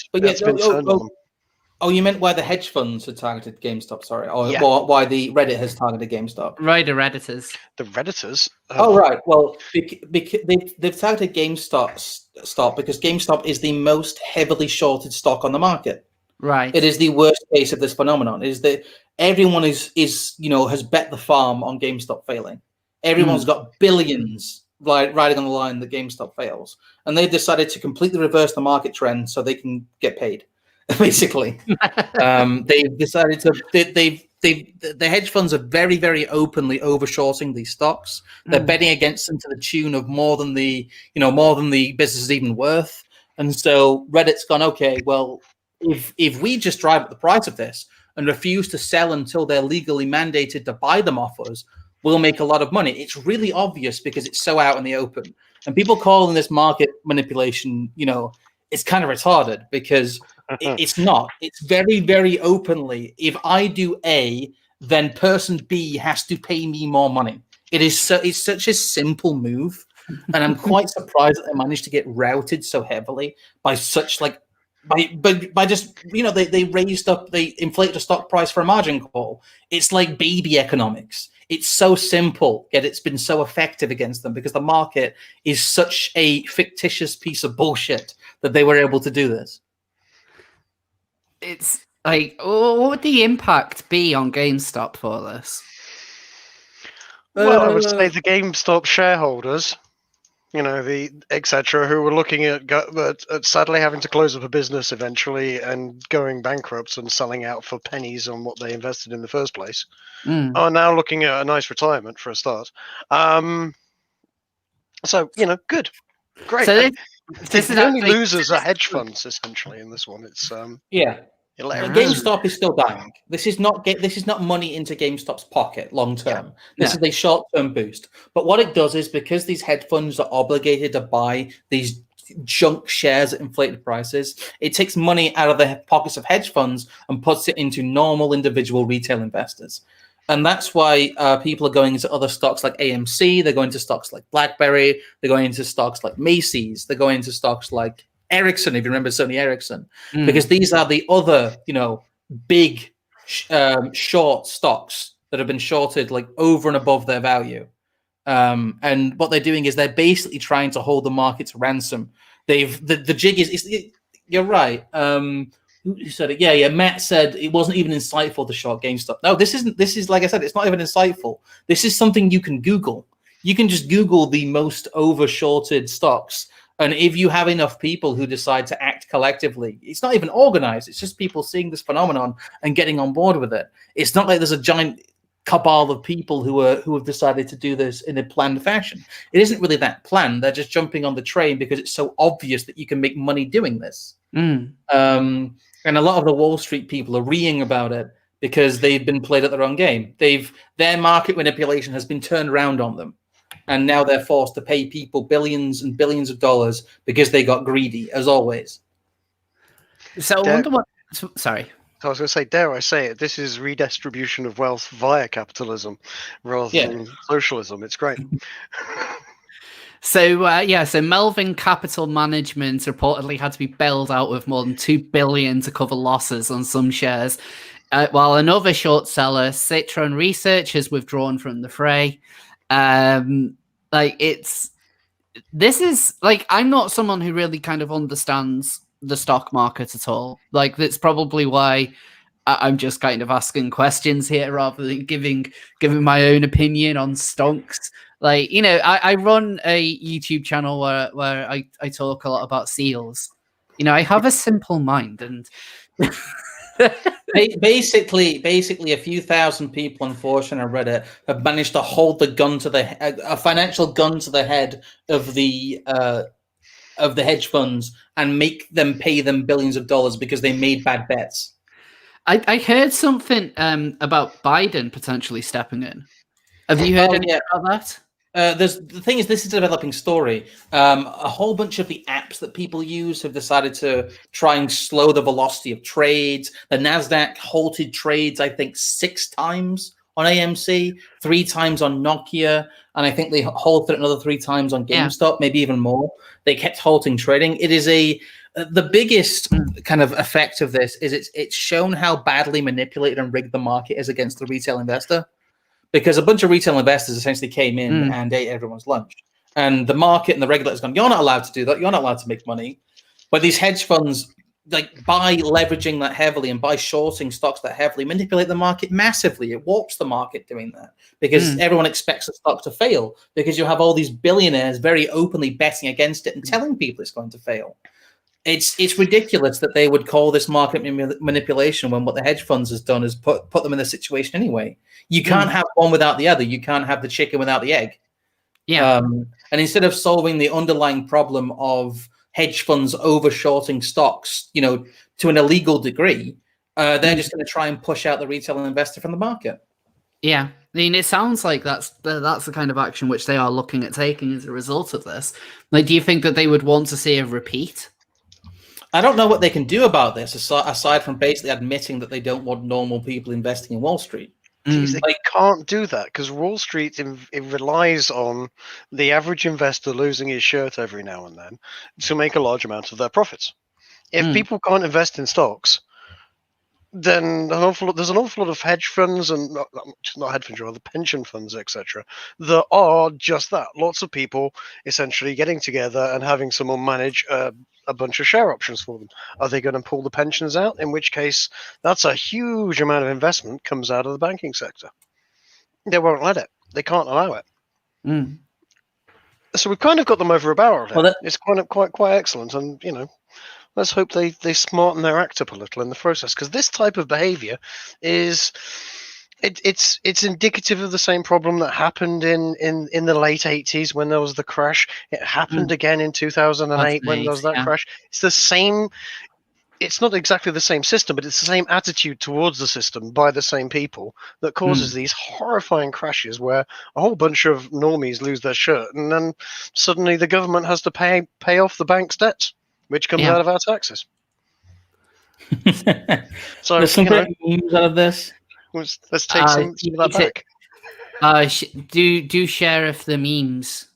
B: meant why the hedge funds had targeted GameStop, sorry. Or why the Reddit has targeted GameStop.
A: Right, the Redditors.
C: The Redditors?
B: Right. Well, they've targeted GameStop because GameStop is the most heavily shorted stock on the market.
A: Right.
B: It is the worst case of this phenomenon. It is that everyone has bet the farm on GameStop failing. Everyone's got billions riding on the line that GameStop fails, and they've decided to completely reverse the market trend so they can get paid. Basically, they've decided to. the hedge funds are very, very openly overshorting these stocks. They're betting against them to the tune of more than the business is even worth. And so Reddit's gone, okay, well, if we just drive up the price of this and refuse to sell until they're legally mandated to buy them off us, we'll make a lot of money. It's really obvious because it's so out in the open. And people calling this market manipulation, it's kind of retarded because it's not. It's very, very openly. If I do A, then person B has to pay me more money. It's such a simple move. And I'm quite surprised that they managed to get routed so heavily by such by just they inflated the stock price for a margin call. It's like baby economics. It's so simple, yet it's been so effective against them because the market is such a fictitious piece of bullshit that they were able to do this.
A: It's like, what would the impact be on GameStop for this?
C: Well, I would say the GameStop shareholders, the etc., who were looking at sadly having to close up a business eventually and going bankrupt and selling out for pennies on what they invested in the first place, are now looking at a nice retirement for a start. So good, great.
A: So
C: the only losers are hedge funds essentially in this one. It's
B: GameStop is still dying. This is not money into GameStop's pocket long term. This is a short term boost. But what it does is because these hedge funds are obligated to buy these junk shares at inflated prices, it takes money out of the pockets of hedge funds and puts it into normal individual retail investors. And that's why people are going into other stocks like AMC. They're going to stocks like BlackBerry. They're going into stocks like Macy's. They're going into stocks like Ericsson, if you remember Sony Ericsson, because these are the other, big short stocks that have been shorted like over and above their value. And what they're doing is they're basically trying to hold the market to ransom. The jig is you're right. Who said it? Yeah. Matt said it wasn't even insightful to short GameStop. No, this isn't. This is, like I said, it's not even insightful. This is something you can Google. You can just Google the most over-shorted stocks. And if you have enough people who decide to act collectively, it's not even organized. It's just people seeing this phenomenon and getting on board with it. It's not like there's a giant cabal of people who have decided to do this in a planned fashion. It isn't really that planned. They're just jumping on the train because it's so obvious that you can make money doing this. And a lot of the Wall Street people are reeing about it because they've been played at their own game. Their market manipulation has been turned around on them. And now they're forced to pay people billions and billions of dollars because they got greedy, as always.
A: So I wonder what... Sorry.
C: I was going to say, dare I say it, this is redistribution of wealth via capitalism rather than socialism. It's great.
A: So Melvin Capital Management reportedly had to be bailed out with more than $2 billion to cover losses on some shares, while another short seller, Citron Research, has withdrawn from the fray. I'm not someone who really kind of understands the stock market at all. Like, that's probably why I'm just kind of asking questions here rather than giving my own opinion on Stonks. Like, I run a YouTube channel where I talk a lot about seals. I have a simple mind, and
B: basically a few thousand people on 4chan and Reddit have managed to hold a financial gun to the head of the hedge funds and make them pay them billions of dollars because they made bad bets.
A: I heard something about Biden potentially stepping in. Have you heard anything about that?
B: The thing is, this is a developing story. A whole bunch of the apps that people use have decided to try and slow the velocity of trades. The NASDAQ halted trades, I think, 6 times on AMC, 3 times on Nokia, and I think they halted another 3 times on GameStop, maybe even more. They kept halting trading. It is the biggest kind of effect of this is it's shown how badly manipulated and rigged the market is against the retail investor. Because a bunch of retail investors essentially came in and ate everyone's lunch. And the market and the regulators gone, you're not allowed to do that. You're not allowed to make money. But these hedge funds, like, by leveraging that heavily and by shorting stocks that heavily, manipulate the market massively. It warps the market doing that because everyone expects the stock to fail because you have all these billionaires very openly betting against it and telling people it's going to fail. it's ridiculous that they would call this market manipulation when what the hedge funds has done is put them in this situation anyway. You can't have one without the other. You can't have the chicken without the egg.
A: Yeah.
B: And instead of solving the underlying problem of hedge funds over-shorting stocks, to an illegal degree, they're just going to try and push out the retail investor from the market.
A: Yeah, I mean, it sounds like that's the kind of action which they are looking at taking as a result of this. Like, do you think that they would want to see a repeat?
B: I don't know what they can do about this, aside from basically admitting that they don't want normal people investing in Wall Street.
C: They can't do that because Wall Street it relies on the average investor losing his shirt every now and then to make a large amount of their profits. If people can't invest in stocks, then there's an awful lot of hedge funds and not hedge funds, rather pension funds, etc., that are just that. Lots of people essentially getting together and having someone manage a bunch of share options for them. Are they going to pull the pensions out? In which case, that's a huge amount of investment comes out of the banking sector. They won't let it. They can't allow it. So we've kind of got them over a barrel here. Well, it's quite excellent, and let's hope they smarten their act up a little in the process, because this type of behavior is it's indicative of the same problem that happened in the late 80s when there was the crash. It happened again in 2008 when there was that crash. It's the same. It's not exactly the same system, but it's the same attitude towards the system by the same people that causes these horrifying crashes where a whole bunch of normies lose their shirt, and then suddenly the government has to pay off the bank's debts, which comes out of our taxes. So
B: there's some great memes out of this.
C: Let's take some of that back.
A: Do share if the memes.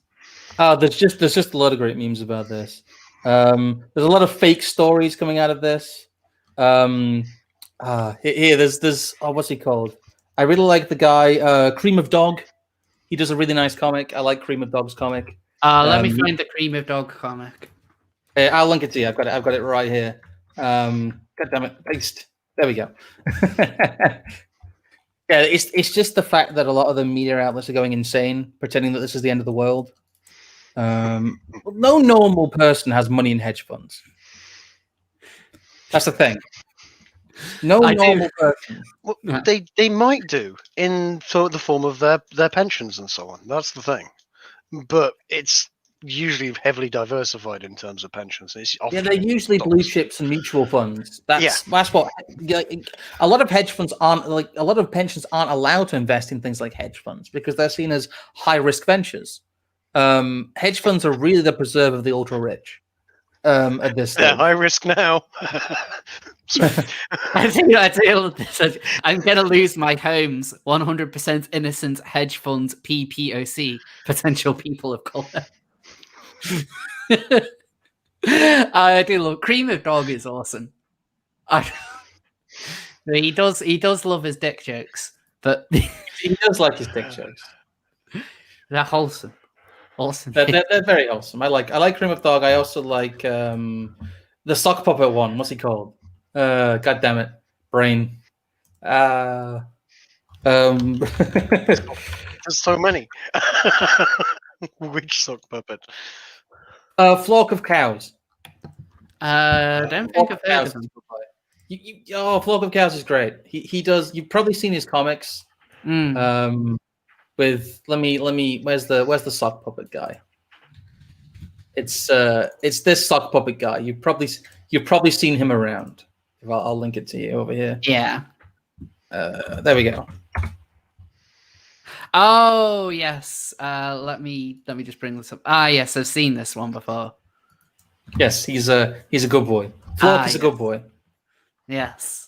B: There's just a lot of great memes about this. There's a lot of fake stories coming out of this. Here, there's what's he called? I really like the guy, Cream of Dog. He does a really nice comic. I like Cream of Dog's comic.
A: Let me find the Cream of Dog comic.
B: I'll link it to you. I've got it right here. God damn it, paste. There we go. Yeah, it's just the fact that a lot of the media outlets are going insane, pretending that this is the end of the world. No normal person has money in hedge funds. That's the thing. No normal person.
C: Well, they might do in the form of their pensions and so on. That's the thing. But it's usually heavily diversified in terms of pensions.
B: They're usually blue chips and mutual funds. That's what a lot of hedge funds aren't like. A lot of pensions aren't allowed to invest in things like hedge funds because they're seen as high risk ventures. Hedge funds are really the preserve of the ultra rich. At this stage.
C: They're high risk now.
A: I think I'm gonna lose my homes. 100% innocent hedge funds PPOC, potential people of color. I do love Cream of Dog is awesome. He does love his dick jokes, but
B: he does like his dick jokes.
A: They're wholesome. Awesome.
B: They're very awesome. I like Cream of Dog. I also like the sock puppet one. What's he called? God damn it, brain.
C: There's so many. Which sock puppet?
B: Flock of Cows.
A: Don't think of that.
B: Flock of Cows is great. He does. You've probably seen his comics. With let me where's the sock puppet guy? It's this sock puppet guy. You've probably seen him around. I'll link it to you over here.
A: Yeah.
B: There we go.
A: Oh yes. Let me just bring this up. Yes, I've seen this one before.
B: Yes, he's a good boy. Flock is a good boy.
A: Yes.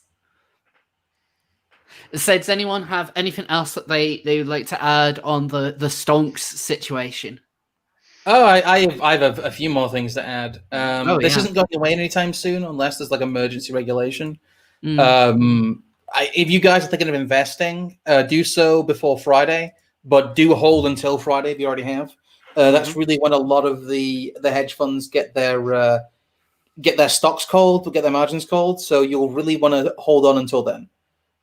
A: So does anyone have anything else that they would like to add on the Stonks situation?
B: Oh, I have a few more things to add. This isn't going away anytime soon unless there's like emergency regulation. If you guys are thinking of investing, do so before Friday, but do hold until Friday if you already have. That's really when a lot of the hedge funds get their stocks called, get their margins called. So you'll really want to hold on until then.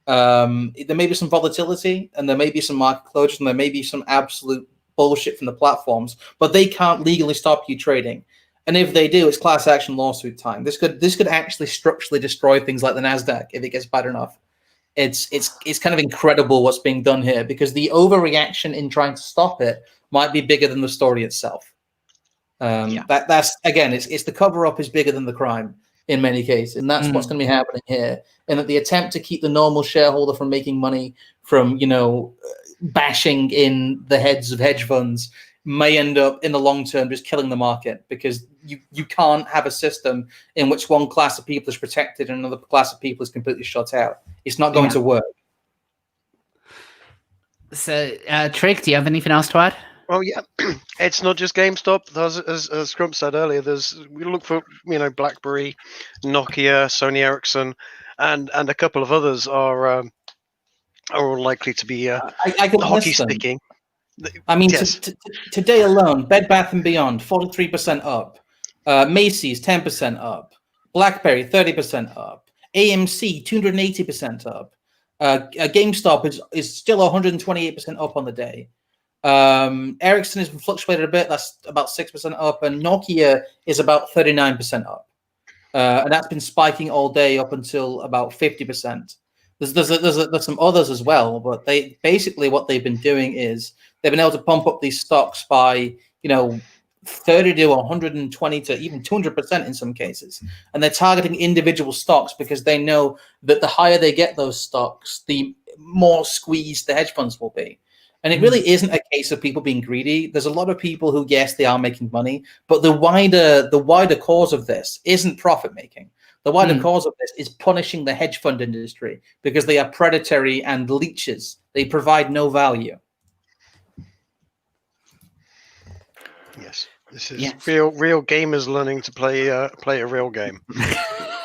B: There may be some volatility and there may be some market closures and there may be some absolute bullshit from the platforms, but they can't legally stop you trading. And if they do, it's class action lawsuit time. This could actually structurally destroy things like the Nasdaq if it gets bad enough. It's kind of incredible what's being done here, because the overreaction in trying to stop it might be bigger than the story itself. That's again, it's the cover up is bigger than the crime in many cases, and that's what's going to be happening here. And that the attempt to keep the normal shareholder from making money from bashing in the heads of hedge funds may end up in the long term just killing the market, because you can't have a system in which one class of people is protected and another class of people is completely shut out. It's not going to work.
A: So, Trig, do you have anything else to add?
C: Well, yeah, it's not just GameStop. As Scrump said earlier, we look for BlackBerry, Nokia, Sony Ericsson, and a couple of others are all likely to be
B: I can
C: hockey sticking.
B: I mean, yes. Today alone, Bed Bath & Beyond 43% up, Macy's 10% up, BlackBerry 30% up, AMC 280% up, GameStop is still 128% up on the day. Ericsson has fluctuated a bit. That's about 6% up, and Nokia is about 39% up, and that's been spiking all day up until about 50%. There's some others as well, but they basically what they've been doing is they've been able to pump up these stocks by 30 to 120 to even 200% in some cases, and they're targeting individual stocks because they know that the higher they get those stocks, the more squeezed the hedge funds will be. And it really isn't a case of people being greedy. There's a lot of people who, yes, they are making money, but the wider cause of this isn't profit making. The wider cause of this is punishing the hedge fund industry because they are predatory and leeches. They provide no value.
C: Yes, this is real gamers learning to play a real game.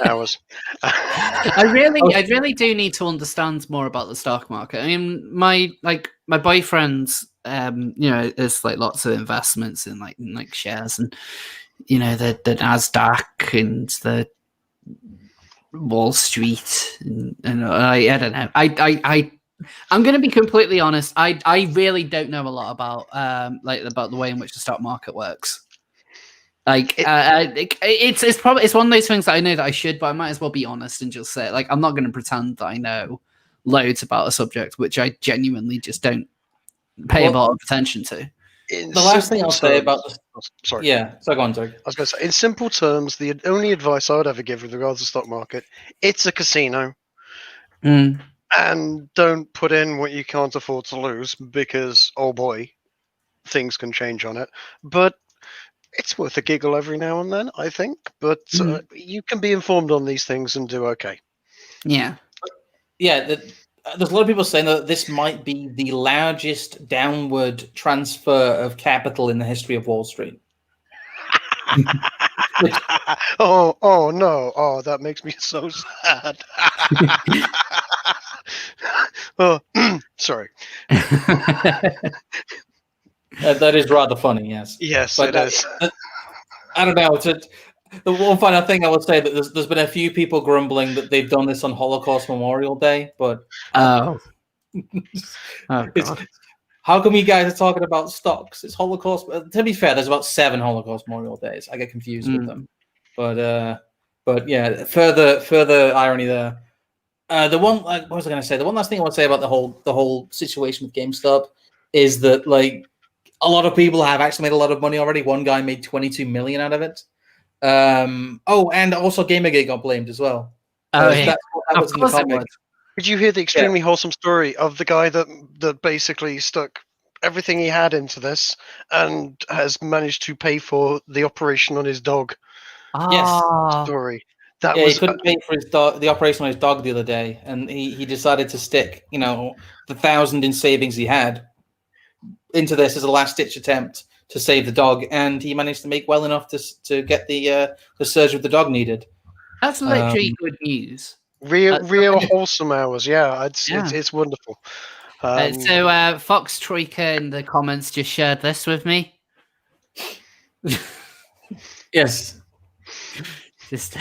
C: Hours.
A: I really do need to understand more about the stock market. I mean, my boyfriend's there's like lots of investments in like shares and the Nasdaq and the Wall Street and I don't know. I'm going to be completely honest. I really don't know a lot about about the way in which the stock market works. It's one of those things that I know that I should, but I might as well be honest and just say I'm not going to pretend that I know loads about a subject which I genuinely just don't pay a lot of attention to.
B: The last thing I'll say about this,
C: sorry,
B: so go on, Trig.
C: I was going to say, in simple terms, the only advice I would ever give with regards to the stock market, it's a casino, and don't put in what you can't afford to lose because oh boy, things can change on it, but it's worth a giggle every now and then, I think. But you can be informed on these things and do okay.
A: Yeah.
B: There's a lot of people saying that this might be the largest downward transfer of capital in the history of Wall Street.
C: Oh no! Oh, that makes me so sad. Oh, sorry.
B: That is rather funny, yes.
C: Yes, but it is.
B: I don't know. The one final thing I would say that there's been a few people grumbling that they've done this on Holocaust Memorial Day, but
A: God.
B: How come you guys are talking about stocks? It's Holocaust. To be fair, there's about 7 Holocaust Memorial Days. I get confused with them, but yeah, further irony there. What was I going to say? The one last thing I want to say about the whole situation with GameStop is that a lot of people have actually made a lot of money already. One guy made 22 million out of it. And also Gamergate got blamed as well.
A: That
B: was in the comments.
C: Did you hear the extremely wholesome story of the guy that basically stuck everything he had into this and has managed to pay for the operation on his dog?
B: Yes.
C: Story.
B: He couldn't pay for the operation on his dog the other day, and he decided to stick, the 1,000 in savings he had into this as a last-ditch attempt to save the dog, and he managed to make well enough to get the surgery the dog needed.
A: That's literally good news.
C: Real wholesome hours, yeah. It's wonderful.
A: So Fox Troika in the comments just shared this with me.
B: Yes.
A: Just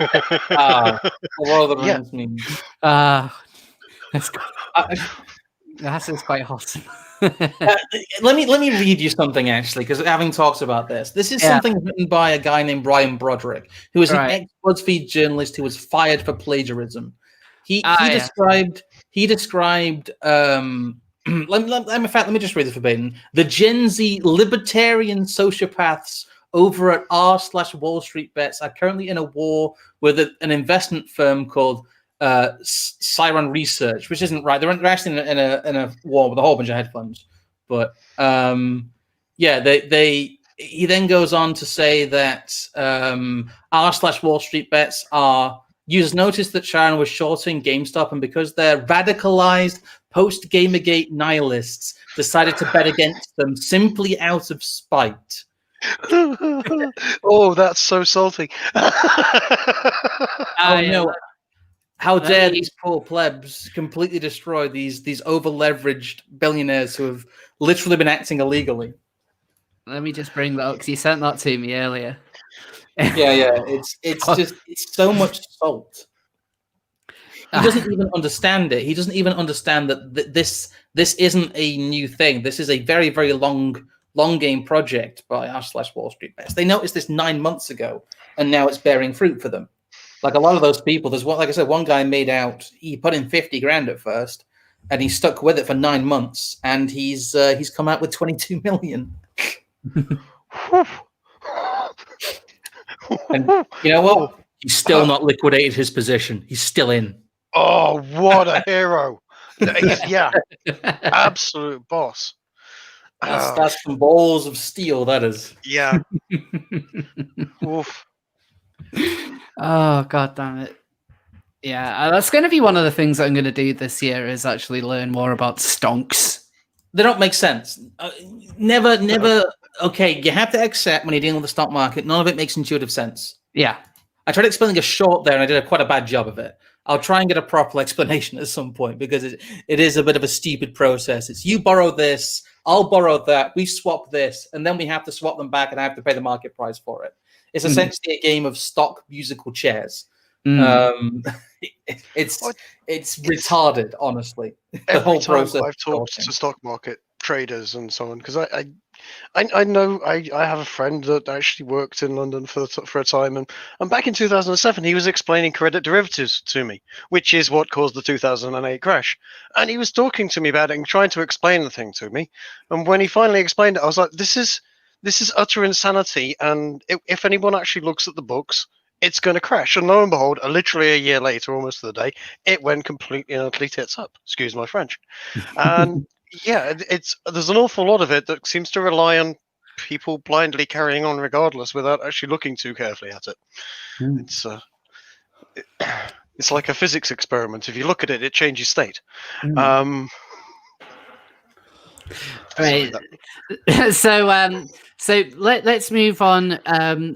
B: what are the rooms mean?
A: That's quite wholesome.
B: Let me read you something, actually, because having talked about this is something written by a guy named Brian Broderick, who is an ex-BuzzFeed journalist who was fired for plagiarism. He described let me just read this verbatim. The Gen Z libertarian sociopaths over at r/Wall Street Bets are currently in a war with an investment firm called Siron Research, which isn't right. They're actually in a war with a whole bunch of hedge funds. But he then goes on to say that r/Wall Street Bets users noticed that Sharon was shorting GameStop, and because they're radicalized post-Gamergate nihilists, decided to bet against them simply out of spite.
C: Oh, that's so salty.
B: No. How dare these poor plebs completely destroy these over-leveraged billionaires who have literally been acting illegally?
A: Let me just bring that up, because you sent that to me earlier.
B: Yeah. It's so much salt. He doesn't even understand it. He doesn't even understand that this isn't a new thing. This is a very, very long game project by r/Wall Street Bets. They noticed this 9 months ago, and now it's bearing fruit for them. Like a lot of those people, there's one, like I said, one guy he put in 50 grand at first, and he stuck with it for 9 months, and he's come out with 22 million. And you know what? He's still not liquidated his position. He's still in.
C: Oh, what a hero! Yeah, absolute boss.
B: That's some balls of steel, that is.
C: Yeah. Oof.
A: Oh, god damn it. Yeah, that's going to be one of the things I'm going to do this year, is actually learn more about stonks.
B: They don't make sense. Never. Okay, you have to accept when you're dealing with the stock market, none of it makes intuitive sense.
A: Yeah.
B: I tried explaining a short there, and I did quite a bad job of it. I'll try and get a proper explanation at some point, because it is a bit of a stupid process. It's you borrow this, I'll borrow that, we swap this, and then we have to swap them back, and I have to pay the market price for it. It's essentially a game of stock musical chairs. It's retarded, honestly. The whole process.
C: I've talked to stock market traders and so on, because I know I have a friend that actually worked in London for a time, and back in 2007 he was explaining credit derivatives to me, which is what caused the 2008 crash. And he was talking to me about it and trying to explain the thing to me. And when he finally explained it, I was like, this is utter insanity. And if anyone actually looks at the books, it's going to crash. And lo and behold, literally a year later, almost to the day, it went completely and utterly tits up. Excuse my French. And yeah, there's an awful lot of it that seems to rely on people blindly carrying on regardless, without actually looking too carefully at it. It's like a physics experiment. If you look at it, it changes state.
A: Right. So let's move on.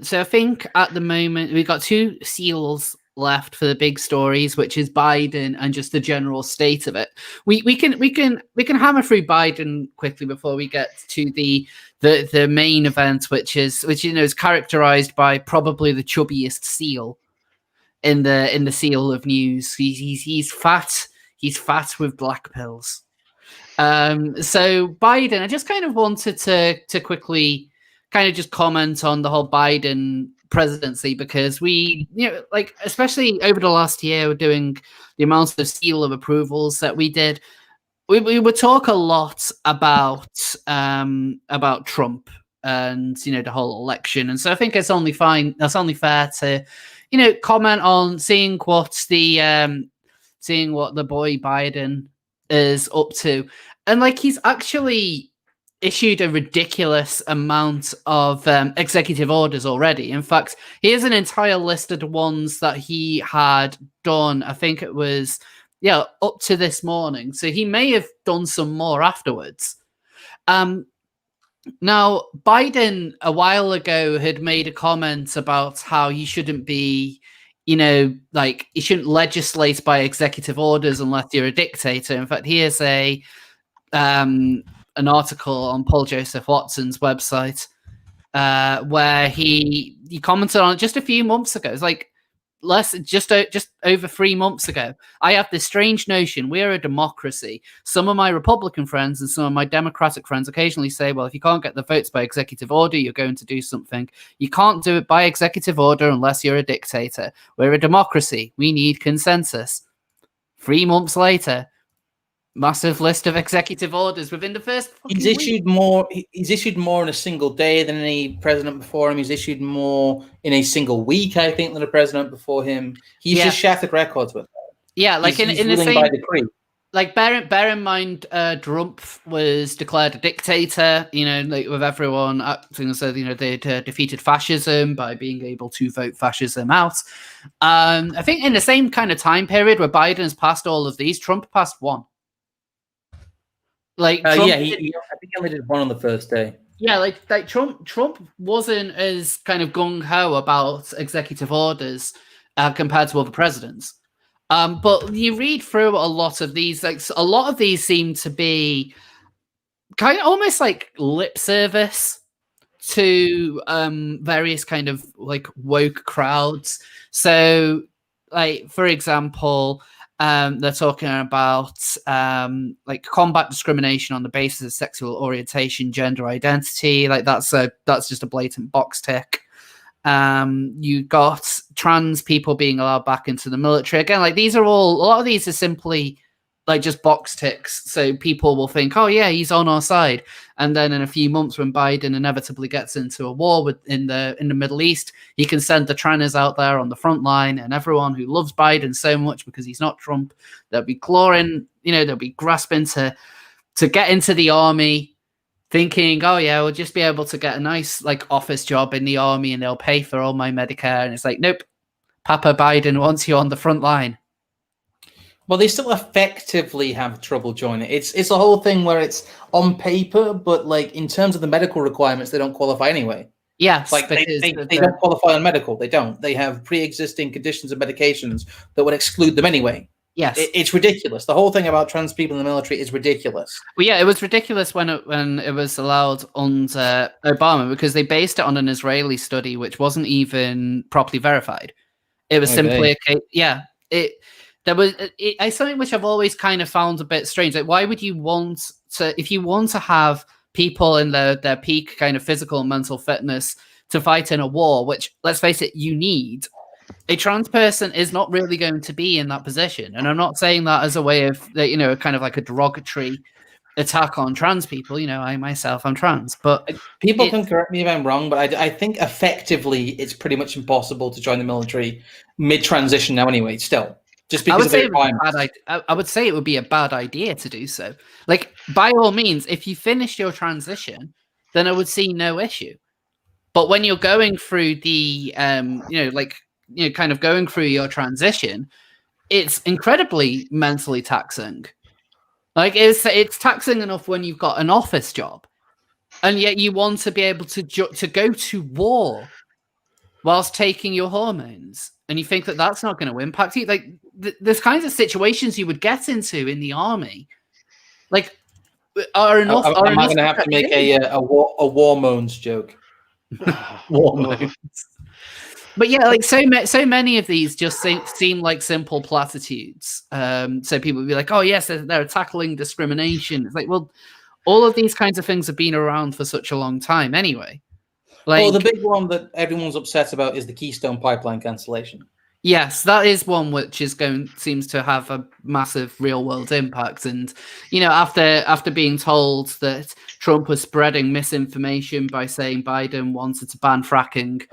A: So I think at the moment we've got 2 seals left for the big stories, which is Biden and just the general state of it. We can hammer through Biden quickly before we get to the main event, which is characterized by probably the chubbiest seal in the seal of news. He's fat. He's fat with black pills. So Biden, I just kind of wanted to quickly kind of just comment on the whole Biden presidency, because we, especially over the last year, we're doing the amounts of seal of approvals that we did. We would talk a lot about Trump and the whole election, and so I think it's only fine. That's only fair to comment on seeing what the boy Biden is up to, and he's actually issued a ridiculous amount of executive orders already. In fact, here's an entire list of the ones that he had done. I think it was up to this morning. So he may have done some more afterwards. Now, Biden a while ago had made a comment about how he shouldn't be, he shouldn't legislate by executive orders unless you're a dictator. In fact, here's an article on Paul Joseph Watson's website where he commented on it just a few months ago. It's just over 3 months ago, I have this strange notion we're a democracy. Some of my Republican friends and some of my Democratic friends occasionally say, well, if you can't get the votes by executive order, you're going to do something. You can't do it by executive order unless you're a dictator. We're a democracy. We need consensus. 3 months later, massive list of executive orders within the first
B: He's issued more in a single day than any president before him. He's issued more in a single week, I think, than a president before him. He's just shattered records with that.
A: Yeah, like
B: he's
A: in the same
B: by decree.
A: Like bear in mind, Trump was declared a dictator. Like with everyone acting as though they defeated fascism by being able to vote fascism out. I think in the same kind of time period where Biden has passed all of these, Trump passed one. Like
B: I think he only did one on the first day.
A: Yeah, like Trump wasn't as kind of gung ho about executive orders compared to other presidents. But you read through a lot of these, like a lot of these seem to be kind of almost like lip service to various kind of like woke crowds. So, like for example, they're talking about like combat discrimination on the basis of sexual orientation, gender identity. Like that's just a blatant box tick. You got trans people being allowed back into the military again. Like a lot of these are simply like just box ticks, so people will think, oh yeah, he's on our side. And then in a few months, when Biden inevitably gets into a war in the Middle East, he can send the tranners out there on the front line, and everyone who loves Biden so much because he's not Trump, they'll be clawing, they'll be grasping to get into the army, thinking, oh yeah, we'll just be able to get a nice like office job in the army and they'll pay for all my Medicare. And it's like, nope, Papa Biden wants you on the front line.
B: Well, they still effectively have trouble joining. It's a whole thing where it's on paper, but like in terms of the medical requirements, they don't qualify anyway.
A: Yes,
B: like they don't qualify on medical. They don't. They have pre-existing conditions and medications that would exclude them anyway.
A: Yes,
B: it's ridiculous. The whole thing about trans people in the military is ridiculous.
A: Well, yeah, it was ridiculous when it was allowed under Obama because they based it on an Israeli study which wasn't even properly verified. It was simply a case. Yeah, it's something which I've always kind of found a bit strange. Like, why would you want to, if you want to have people in their peak kind of physical and mental fitness to fight in a war, which, let's face it, you need, a trans person is not really going to be in that position. And I'm not saying that as a way of, kind of like a derogatory attack on trans people. I myself, I'm trans. But
B: people can correct me if I'm wrong, but I think effectively it's pretty much impossible to join the military mid-transition now anyway, still. Just because of the requirements.
A: I would say it would be a bad idea to do so. Like, by all means, if you finish your transition, then I would see no issue. But when you're going through the, kind of going through your transition, it's incredibly mentally taxing. Like, it's taxing enough when you've got an office job, and yet you want to be able to go to war whilst taking your hormones, and you think that that's not going to impact you. Like, there's kinds of situations you would get into in the army. Like, are enough?
B: Am I going to have to make a hormones joke?
A: Hormones. But yeah, like so many of these just seem like simple platitudes. So people would be like, "Oh yes, they're tackling discrimination." It's like, well, all of these kinds of things have been around for such a long time, anyway.
B: Like, the big one that everyone's upset about is the Keystone Pipeline cancellation.
A: Yes, that is one which seems to have a massive real world impact. And after being told that Trump was spreading misinformation by saying Biden wanted to ban fracking.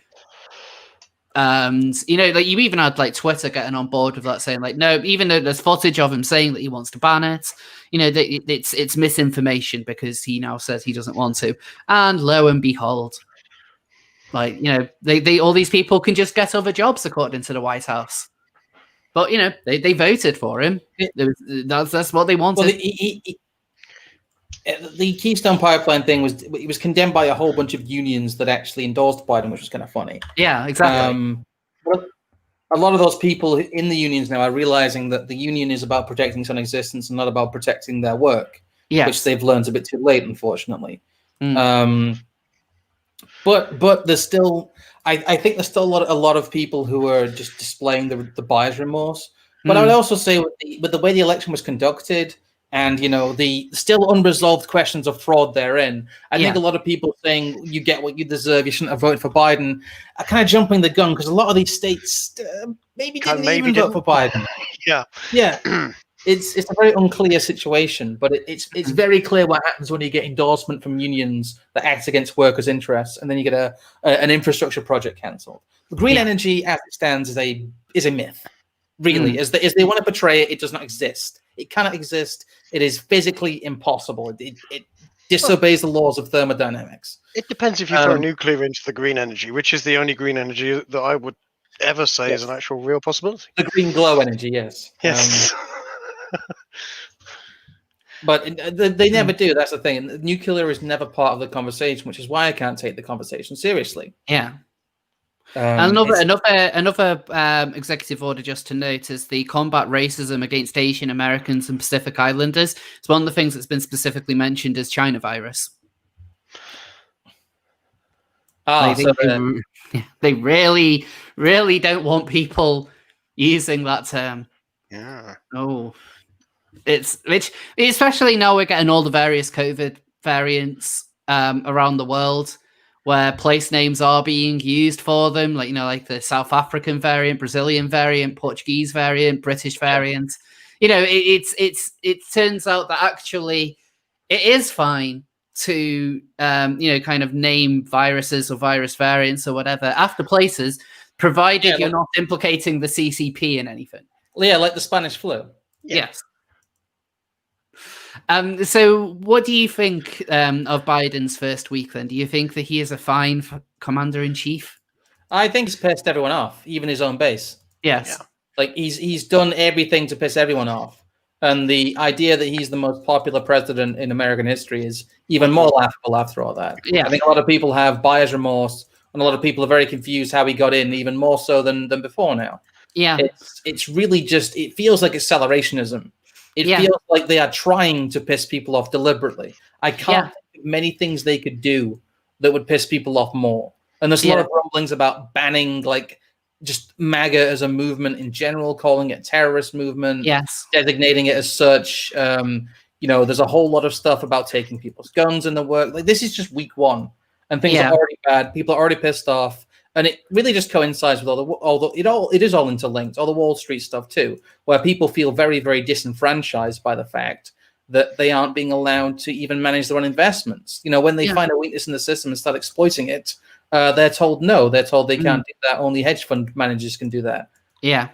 A: And like you even had like Twitter getting on board with that, saying like, no, even though there's footage of him saying that he wants to ban it, that it's misinformation because he now says he doesn't want to. And lo and behold, like they all these people can just get other jobs according to the White House. But they voted for him. That's what they wanted.
B: Well, the Keystone Pipeline thing was condemned by a whole bunch of unions that actually endorsed Biden, which was kind of funny.
A: Yeah, exactly.
B: But a lot of those people in the unions now are realizing that the union is about protecting its own existence and not about protecting their work, which they've learned a bit too late, unfortunately. But there's still, I think there's still a lot of people who are just displaying the buyer's remorse. But I would also say with the way the election was conducted, and the still unresolved questions of fraud therein, I think a lot of people saying you get what you deserve, you shouldn't have voted for Biden, are kind of jumping the gun, because a lot of these states maybe didn't vote for Biden. Yeah. It's a very unclear situation, but it's very clear what happens when you get endorsement from unions that act against workers' interests, and then you get an infrastructure project cancelled. Green energy, as it stands, is a myth. Really, as they want to portray it, it does not exist. It cannot exist. It is physically impossible. It disobeys the laws of thermodynamics.
C: It depends if you throw nuclear into the green energy, which is the only green energy that I would ever say is an actual real possibility.
B: The green glow energy, yes.
C: Yes.
B: But they never do. That's the thing. Nuclear is never part of the conversation, which is why I can't take the conversation seriously.
A: Yeah. Another executive order just to note is the combat racism against Asian Americans and Pacific Islanders. It's one of the things that's been specifically mentioned as China virus. They really, really don't want people using that term.
C: Yeah.
A: Oh, especially now we're getting all the various COVID variants around the world, where place names are being used for them, like the South African variant, Brazilian variant, Portuguese variant, British variant. It turns out that actually it is fine to kind of name viruses or virus variants or whatever after places, provided you're not implicating the CCP in anything.
B: Yeah, like the Spanish flu.
A: Yes. So what do you think of Biden's first week then? Do you think that he is a fine commander-in-chief?
B: I think he's pissed everyone off, even his own base.
A: Yes.
B: Yeah. Like he's done everything to piss everyone off. And the idea that he's the most popular president in American history is even more laughable after all that.
A: Yeah.
B: I think a lot of people have buyer's remorse, and a lot of people are very confused how he got in, even more so than before now.
A: Yeah.
B: It's really just, it feels like accelerationism. It feels like they are trying to piss people off deliberately. I can't think of many things they could do that would piss people off more. And there's a lot of rumblings about banning, just MAGA as a movement in general, calling it a terrorist movement, designating it as such. There's a whole lot of stuff about taking people's guns in the work. Like, this is just week one, and things are already bad. People are already pissed off. And it really just coincides with it is all interlinked, all the Wall Street stuff too, where people feel very, very disenfranchised by the fact that they aren't being allowed to even manage their own investments. When they find a weakness in the system and start exploiting it, they're told no. They're told they can't do that. Only hedge fund managers can do that.
A: Yeah,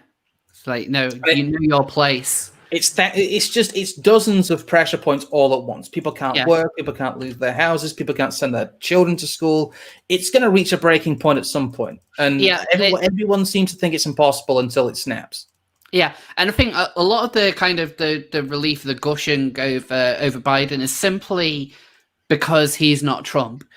A: it's like, no, you know your place.
B: It's dozens of pressure points all at once. People can't work, people can't leave their houses, people can't send their children to school. It's going to reach a breaking point at some point. And everyone seems to think it's impossible until it snaps.
A: Yeah, and I think a lot of the kind of the relief, the gushing over Biden is simply because he's not Trump.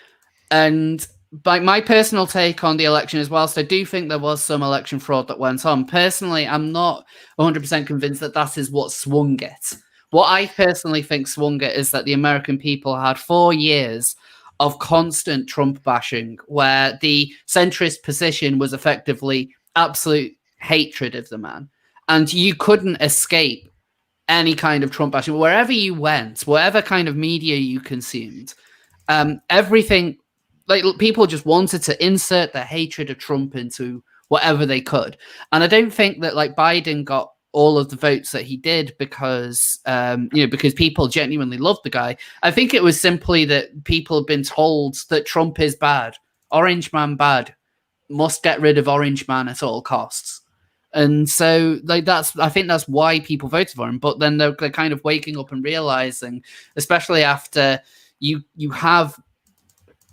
A: And by my personal take on the election is, whilst I do think there was some election fraud that went on, personally, I'm not 100% convinced that that is what swung it. What I personally think swung it is that the American people had 4 years of constant Trump bashing, where the centrist position was effectively absolute hatred of the man. And you couldn't escape any kind of Trump bashing. Wherever you went, whatever kind of media you consumed, everything... people just wanted to insert their hatred of Trump into whatever they could. And I don't think that Biden got all of the votes that he did because people genuinely loved the guy. I think it was simply that people have been told that Trump is bad, Orange Man bad, must get rid of Orange Man at all costs. And so I think that's why people voted for him. But then they're kind of waking up and realizing, especially after you have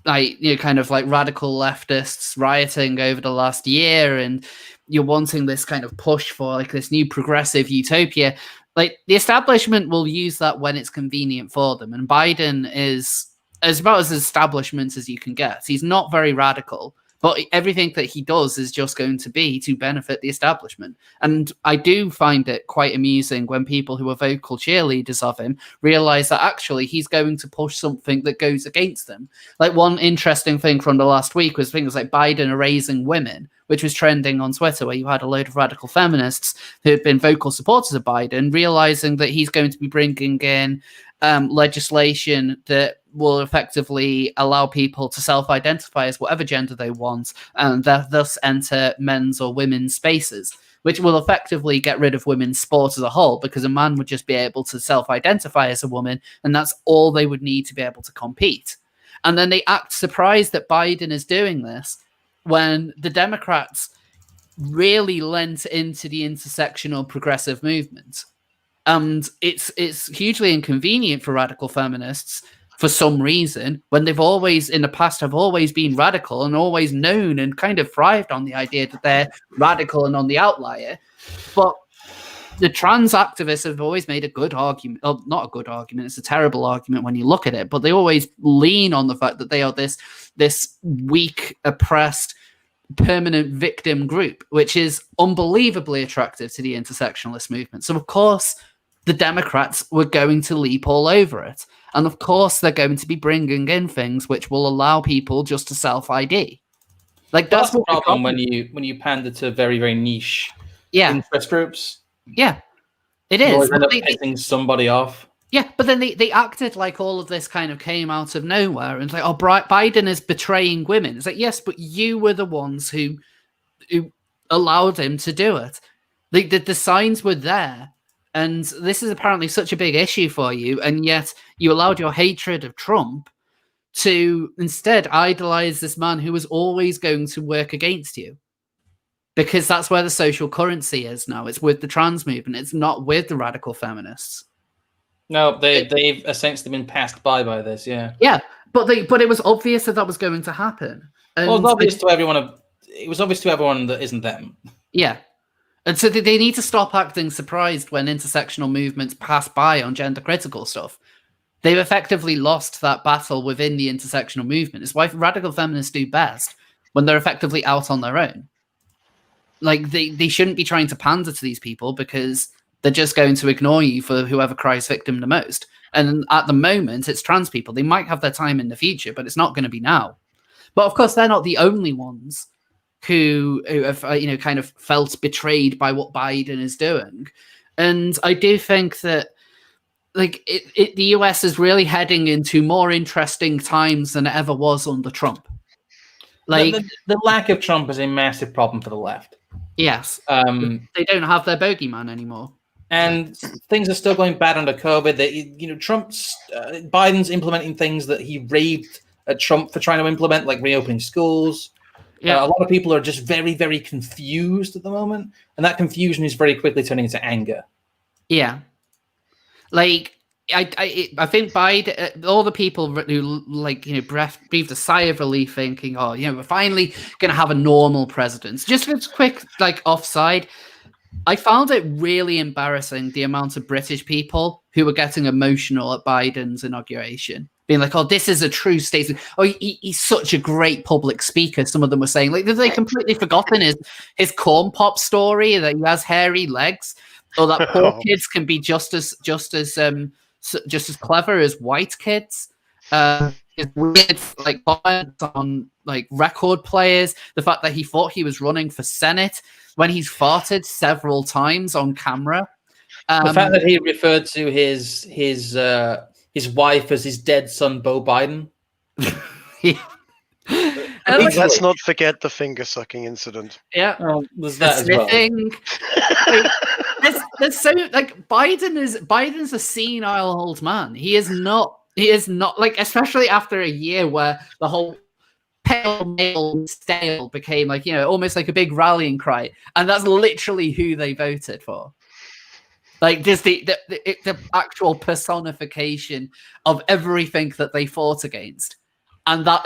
A: radical leftists rioting over the last year, and you're wanting this kind of push for this new progressive utopia. The establishment will use that when it's convenient for them. And Biden is about as establishment as you can get. He's not very radical, But everything that he does is just going to be to benefit the establishment. And I do find it quite amusing when people who are vocal cheerleaders of him realize that actually he's going to push something that goes against them. Like one interesting thing from the last week was things like Biden erasing women, which was trending on Twitter, where you had a load of radical feminists who had been vocal supporters of Biden, realizing that he's going to be bringing in legislation that will effectively allow people to self-identify as whatever gender they want and thus enter men's or women's spaces, which will effectively get rid of women's sport as a whole, because a man would just be able to self-identify as a woman, and that's all they would need to be able to compete. And then they act surprised that Biden is doing this when the Democrats really lent into the intersectional progressive movement. And it's hugely inconvenient for radical feminists for some reason, when they've always in the past have always been radical and always known and kind of thrived on the idea that they're radical and on the outlier. But the trans activists have always made a good argument. Oh, not a good argument, it's a terrible argument when you look at it, but they always lean on the fact that they are this weak, oppressed, permanent victim group, which is unbelievably attractive to the intersectionalist movement. So of course the Democrats were going to leap all over it, and of course they're going to be bringing in things which will allow people just to self-ID. Like that's
B: the problem when you pander to very, very niche interest groups.
A: Yeah, it
B: you
A: is.
B: always end up pissing somebody off.
A: Yeah, but then they acted like all of this kind of came out of nowhere, and it's like, oh, Biden is betraying women. It's like, yes, but you were the ones who allowed him to do it. The signs were there, and this is apparently such a big issue for you, and yet you allowed your hatred of Trump to instead idolize this man who was always going to work against you. Because that's where the social currency is now. It's with the trans movement. It's not with the radical feminists.
B: No, they've essentially been passed by this, yeah.
A: Yeah, but it was obvious that was going to happen. And
B: well, it was obvious to everyone that isn't them.
A: Yeah. And so they need to stop acting surprised when intersectional movements pass by on gender-critical stuff. They've effectively lost that battle within the intersectional movement. It's why radical feminists do best when they're effectively out on their own. Like, they shouldn't be trying to pander to these people because they're just going to ignore you for whoever cries victim the most. And at the moment, it's trans people. They might have their time in the future, but it's not going to be now. But of course, they're not the only ones who have, kind of felt betrayed by what Biden is doing. And I do think that, like, the US is really heading into more interesting times than it ever was under Trump. Like,
B: the lack of Trump is a massive problem for the left.
A: Yes. They don't have their bogeyman anymore.
B: And things are still going bad under COVID. Biden's implementing things that he raved at Trump for trying to implement, like reopening schools. Yeah. A lot of people are just very, very confused at the moment. And that confusion is very quickly turning into anger.
A: Yeah. Like, I think Biden, all the people who breathed a sigh of relief, thinking, "Oh, we're finally going to have a normal president." Just a quick offside. I found it really embarrassing the amount of British people who were getting emotional at Biden's inauguration, being like, "Oh, this is a true statesman. Oh, he's such a great public speaker." Some of them were saying, like, they completely forgotten his corn pop story, that he has hairy legs, or that poor kids can be just as clever as white kids. His weird comments on record players, the fact that he thought he was running for Senate when he's farted several times on camera.
B: The fact that he referred to his wife as his dead son, Beau Biden.
C: Let's not forget the finger sucking incident.
A: Yeah,
B: there's that as well.
A: Biden's a senile old man. He is not like, especially after a year where the whole pale male stale became almost like a big rallying cry, and that's literally who they voted for. Like, just the actual personification of everything that they fought against, and that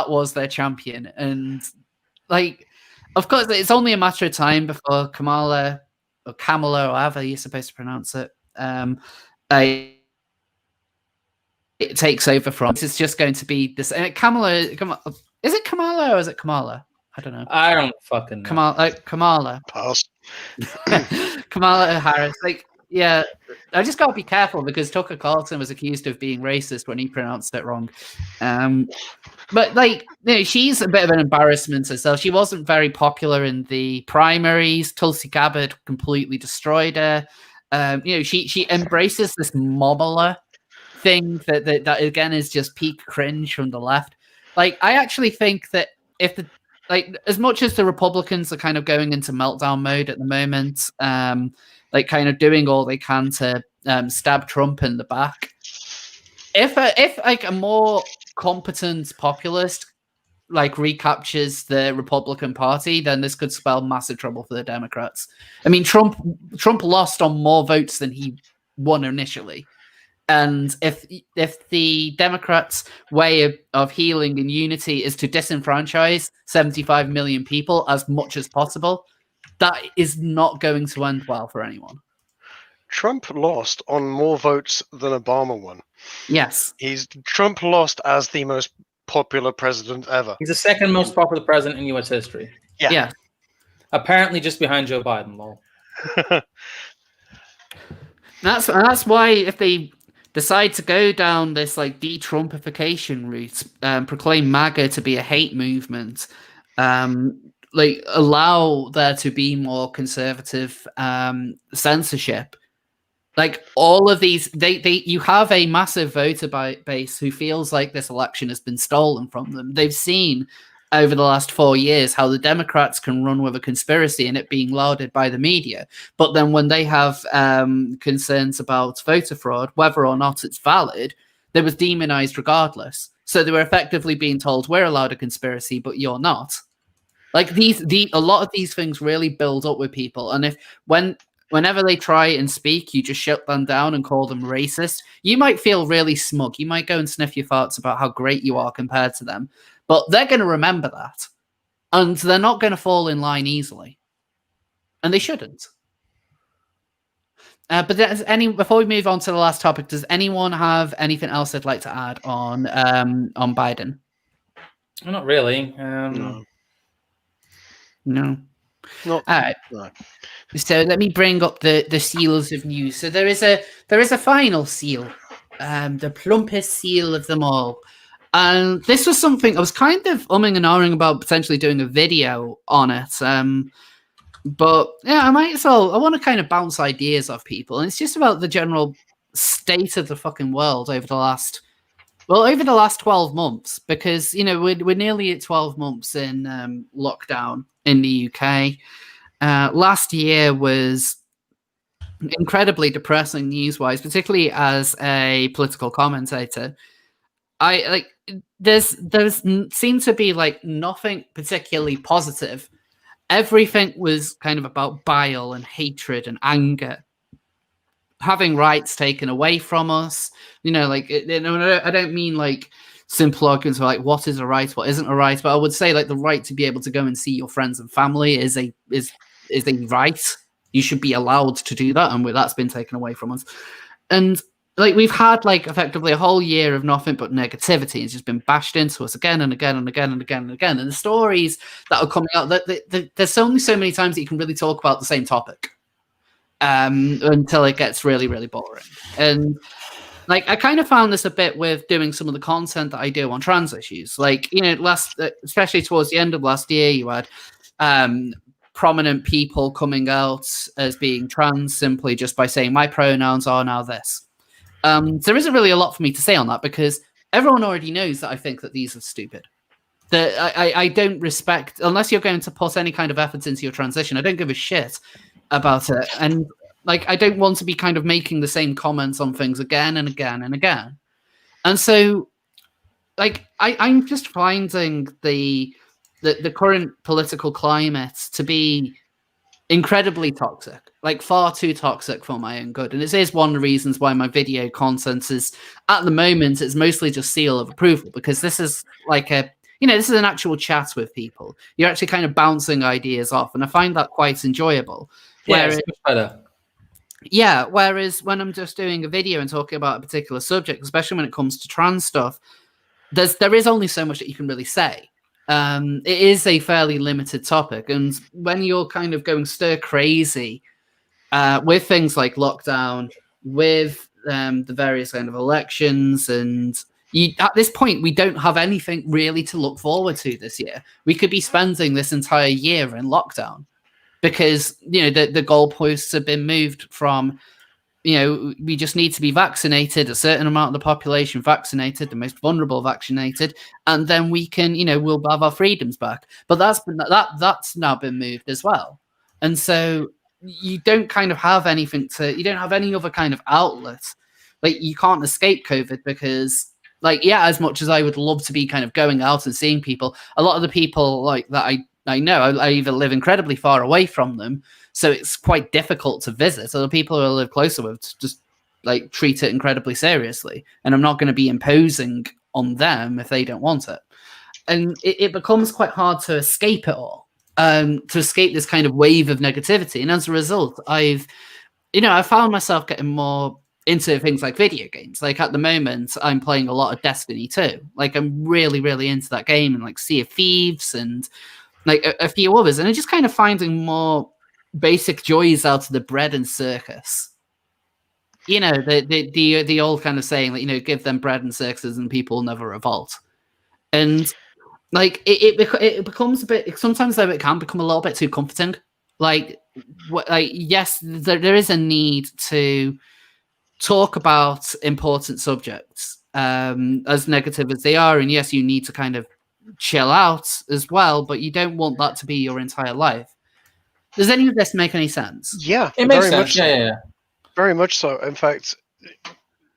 A: was their champion. And of course, it's only a matter of time before Kamala or however you're supposed to pronounce it, it takes over from. It's just going to be this. Kamala, is it Kamala or is it Kamala? I don't know.
B: I don't fucking know.
A: Kamala.
C: Pass.
A: Kamala Harris. Like, yeah, I just got to be careful because Tucker Carlson was accused of being racist when he pronounced it wrong. But like, she's a bit of an embarrassment herself. She wasn't very popular in the primaries. Tulsi Gabbard completely destroyed her. She embraces this mobbler thing that again is just peak cringe from the left. Like, I actually think that if as much as the Republicans are kind of going into meltdown mode at the moment, like kind of doing all they can to stab Trump in the back, if like a more competent populist like recaptures the Republican Party, then this could spell massive trouble for the Democrats. I mean, Trump lost on more votes than he won initially. And if the Democrats' way of healing and unity is to disenfranchise 75 million people as much as possible, that is not going to end well for anyone.
C: Trump lost on more votes than Obama won.
A: Yes.
C: Trump lost as the most popular president ever.
B: He's the second most popular president in U.S. history.
A: Yeah.
B: Apparently just behind Joe Biden, lol.
A: That's why if they decide to go down this like de-Trumpification route, proclaim MAGA to be a hate movement, like allow there to be more conservative censorship. Like all of these, you have a massive voter base who feels like this election has been stolen from them. They've seen over the last 4 years how the Democrats can run with a conspiracy and it being lauded by the media. But then when they have concerns about voter fraud, whether or not it's valid, they was demonized regardless. So they were effectively being told, we're allowed a conspiracy, but you're not. Like a lot of these things really build up with people. And whenever they try and speak, you just shut them down and call them racist. You might feel really smug. You might go and sniff your farts about how great you are compared to them. But they're going to remember that. And they're not going to fall in line easily. And they shouldn't. But before we move on to the last topic, does anyone have anything else they'd like to add on Biden?
B: Not really.
A: No.
C: All
A: right. No. So let me bring up the seals of news. So there is a final seal, the plumpest seal of them all. And this was something I was kind of umming and ahhing about potentially doing a video on it. But yeah, I might as well. I want to kind of bounce ideas off people, and it's just about the general state of the fucking world over the last 12 months, because we're nearly at 12 months in lockdown in the UK. Last year was incredibly depressing news-wise, particularly as a political commentator. There's seemed to be like nothing particularly positive. Everything was kind of about bile and hatred and anger, having rights taken away from us. I don't mean like simple arguments like what is a right, what isn't a right, but I would say like the right to be able to go and see your friends and family is a right. You should be allowed to do that, and that's been taken away from us. And like we've had like effectively a whole year of nothing but negativity. It's just been bashed into us again and again and again and again and again. And the stories that are coming out, there's only so many times that you can really talk about the same topic until it gets really, really boring. And like I kind of found this a bit with doing some of the content that I do on trans issues. Like, especially towards the end of last year, you had prominent people coming out as being trans simply just by saying my pronouns are now this. There isn't really a lot for me to say on that because everyone already knows that I think that these are stupid. That I don't respect, unless you're going to put any kind of effort into your transition, I don't give a shit about it. And like, I don't want to be kind of making the same comments on things again and again and again. And so like, I'm just finding the current political climate to be incredibly toxic, like far too toxic for my own good. And it is one of the reasons why my video content is, at the moment, it's mostly just seal of approval, because this is like this is an actual chat with people. You're actually kind of bouncing ideas off, and I find that quite enjoyable.
B: Yeah, it's much better.
A: Yeah, whereas when I'm just doing a video and talking about a particular subject, especially when it comes to trans stuff, there is only so much that you can really say. It is a fairly limited topic, and when you're kind of going stir crazy with things like lockdown, with the various kind of elections, and at this point, we don't have anything really to look forward to this year. We could be spending this entire year in lockdown because the goalposts have been moved from we just need to be vaccinated, a certain amount of the population vaccinated, the most vulnerable vaccinated, and then we can we'll have our freedoms back. But that's now been moved as well, and so you don't kind of have anything you don't have any other kind of outlet. Like, you can't escape COVID because, like, yeah, as much as I would love to be kind of going out and seeing people, a lot of the people like that I know, I either live incredibly far away from them, so it's quite difficult to visit. So the people who I live closer with just like treat it incredibly seriously, and I'm not going to be imposing on them if they don't want it. And it becomes quite hard to escape it all, to escape this kind of wave of negativity. And as a result, I found myself getting more into things like video games. Like, at the moment, I'm playing a lot of Destiny 2. Like, I'm really, really into that game, and like Sea of Thieves and like a few others. And I'm just kind of finding more basic joys out of the bread and circus. The old kind of saying that, give them bread and circuses and people never revolt. And like it becomes a bit, sometimes though it can become a little bit too comforting. Like yes, there is a need to talk about important subjects, as negative as they are, and yes, you need to kind of chill out as well, but you don't want that to be your entire life. Does any of this make any sense?
C: Yeah,
B: it makes sense. Yeah.
C: Very much so. In fact,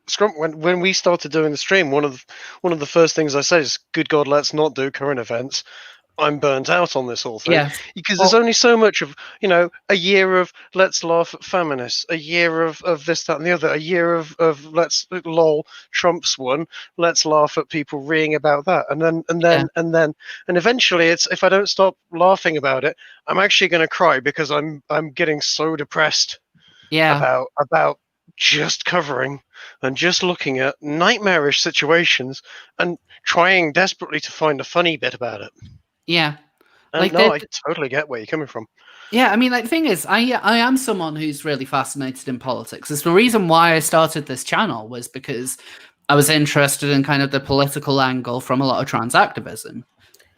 C: Scrum, when we started doing the stream, one of the first things I said is, "Good God, let's not do current events. I'm burnt out on this whole thing."
A: Yeah.
C: Because there's only so much of, a year of let's laugh at feminists, a year of this, that, and the other, a year of let's lol, Trump's won, let's laugh at people reading about that, and eventually it's, if I don't stop laughing about it, I'm actually going to cry because I'm getting so depressed.
A: Yeah.
C: About just covering and just looking at nightmarish situations and trying desperately to find a funny bit about it.
A: Yeah.
C: And I totally get where you're coming from.
A: Yeah, I mean, like, the thing is, I am someone who's really fascinated in politics. It's the reason why I started this channel, was because I was interested in kind of the political angle from a lot of trans activism.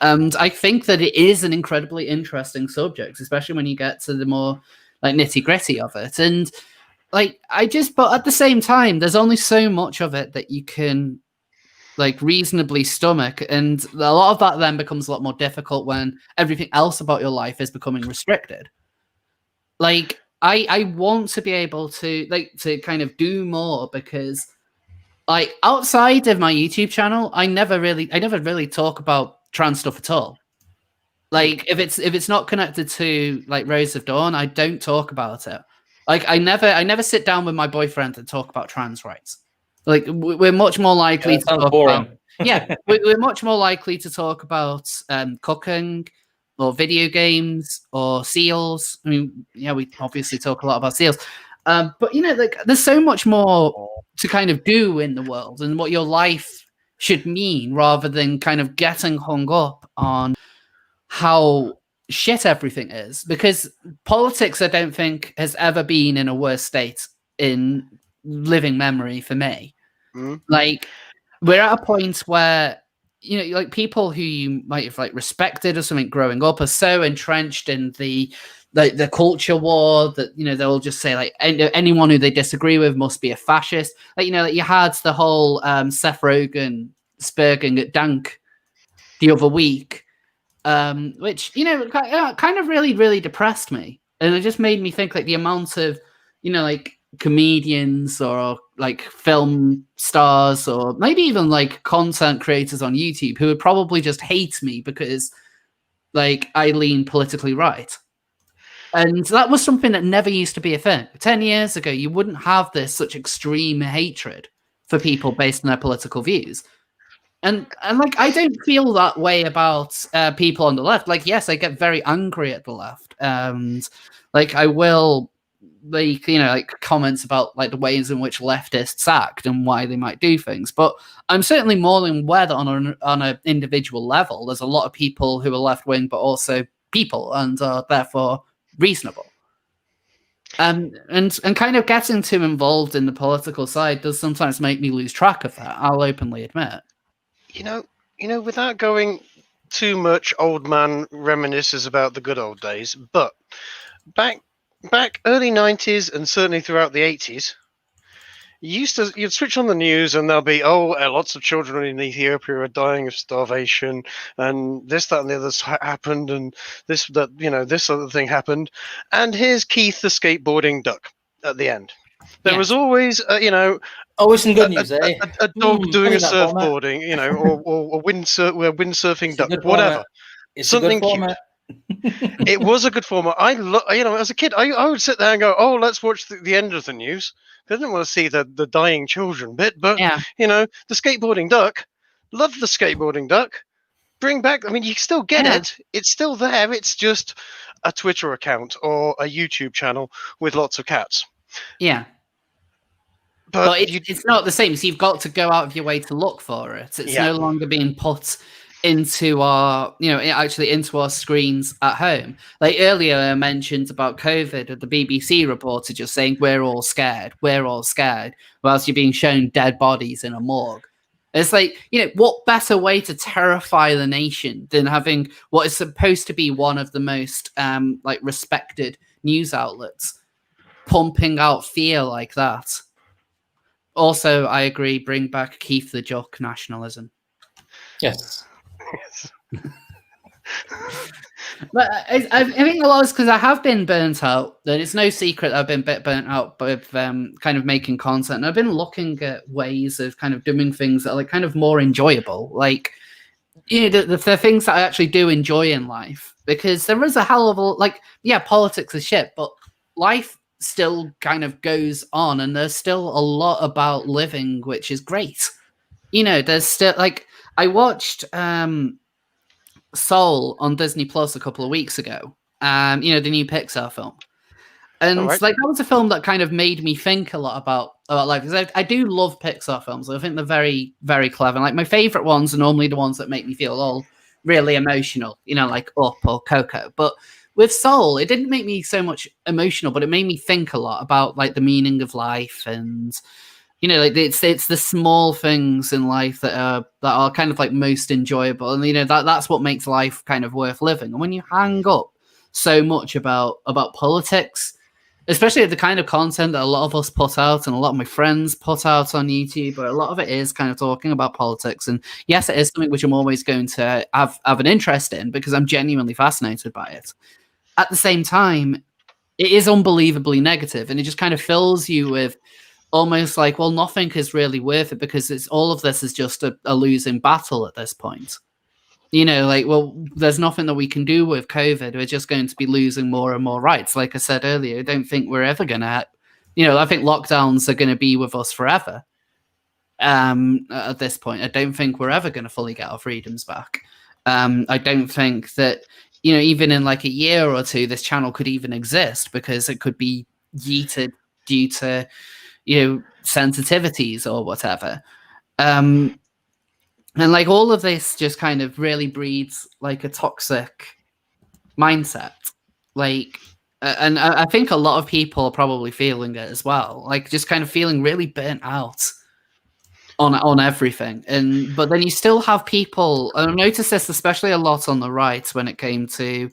A: And I think that it is an incredibly interesting subject, especially when you get to the more like nitty-gritty of it. And like, but at the same time, there's only so much of it that you can like reasonably stomach, and a lot of that then becomes a lot more difficult when everything else about your life is becoming restricted. Like, I want to be able to to kind of do more, because like outside of my YouTube channel, I never really talk about trans stuff at all. Like, if it's not connected to like Rose of Dawn, I don't talk about it. Like, I never sit down with my boyfriend and talk about trans rights. Like, we're much more likely to talk about, we're much more likely to talk about cooking or video games or seals. I mean, yeah, we obviously talk a lot about seals, but like, there's so much more to kind of do in the world and what your life should mean, rather than kind of getting hung up on how shit everything is. Because politics, I don't think, has ever been in a worse state in living memory for me. Like, we're at a point where like, people who you might have like respected or something growing up are so entrenched in the culture war that they'll just say like anyone who they disagree with must be a fascist. Like, like, you had the whole Seth Rogen spurging at Dank the other week, which kind of really, really depressed me, and it just made me think like the amount of like comedians or like film stars or maybe even like content creators on YouTube who would probably just hate me because like I lean politically right. And that was something that never used to be a thing. 10 years ago, you wouldn't have this such extreme hatred for people based on their political views. And like, I don't feel that way about people on the left. Like, yes, I get very angry at the left, and like, I will like, you know, like comments about like the ways in which leftists act and why they might do things. But I'm certainly more than aware that on an individual level, there's a lot of people who are left wing, but also people, and are therefore reasonable. And kind of getting too involved in the political side does sometimes make me lose track of that. I'll openly admit.
C: You know, without going too much old man reminisces about the good old days, but back early 90s and certainly throughout the 80s, you'd switch on the news and there'll be lots of children in Ethiopia are dying of starvation, and this, that, and the other happened, and this other thing happened, and here's Keith the skateboarding duck at the end. There was always
B: always some good news,
C: a dog doing a surfboarding, or a windsurfing duck, whatever.
B: It's something cute.
C: It was a good format. As a kid, I would sit there and go, "Oh, let's watch the end of the news." I didn't want to see the dying children bit, but the skateboarding duck. Love the skateboarding duck. Bring back. I mean, you still get it. It's still there. It's just a Twitter account or a YouTube channel with lots of cats.
A: Yeah. But it's not the same. So you've got to go out of your way to look for it. It's no longer being put into our, actually into our screens at home. Like earlier I mentioned about COVID, and the BBC reporter just saying, we're all scared, whilst you're being shown dead bodies in a morgue. It's like, what better way to terrify the nation than having what is supposed to be one of the most respected news outlets pumping out fear like that. Also, I agree, bring back Keith the Jock nationalism.
B: Yes.
A: But I think a lot is because I have been burnt out. And it's no secret I've been burnt out with kind of making content. And I've been looking at ways of kind of doing things that are like kind of more enjoyable. Like, the things that I actually do enjoy in life. Because there is a hell of a, politics is shit, but life still kind of goes on. And there's still a lot about living, which is great. There's still, I watched Soul on Disney Plus a couple of weeks ago. The new Pixar film. And that was a film that kind of made me think a lot about life. Because I do love Pixar films. I think they're very, very clever. And my favorite ones are normally the ones that make me feel all really emotional, like Up or Coco. But with Soul, it didn't make me so much emotional, but it made me think a lot about the meaning of life, and it's the small things in life that are kind of most enjoyable, and that's what makes life kind of worth living. And when you hang up so much about politics, especially the kind of content that a lot of us put out and a lot of my friends put out on YouTube, but a lot of it is kind of talking about politics. And yes, it is something which I'm always going to have an interest in because I'm genuinely fascinated by it. At the same time, it is unbelievably negative, and it just kind of fills you with almost nothing is really worth it because all of this is just a losing battle at this point. There's nothing that we can do with COVID. We're just going to be losing more and more rights. Like I said earlier, I don't think we're ever going to, I think lockdowns are going to be with us forever. At this point, I don't think we're ever going to fully get our freedoms back. I don't think that, even in a year or two, this channel could even exist because it could be yeeted due to, sensitivities or whatever. And all of this just kind of really breeds a toxic mindset. And I think a lot of people are probably feeling it as well. Just kind of feeling really burnt out on everything. But then you still have people, and I've noticed this especially a lot on the right when it came to,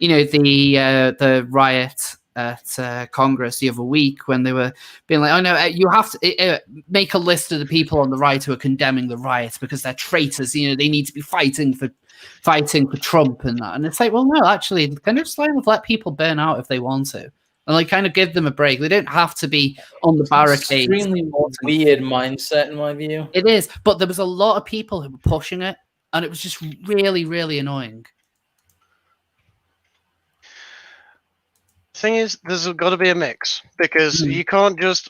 A: the riot at Congress the other week when they were being like, oh no, you have to make a list of the people on the right who are condemning the riots because they're traitors. They need to be fighting for Trump and that. And it's well, no, actually, kind of just let people burn out if they want to, and kind of give them a break. They don't have to be on the barricades.
B: Extremely weird mindset, in my view.
A: It is, but there was a lot of people who were pushing it, and it was just really, really annoying.
C: Thing is, there's got to be a mix because you can't just.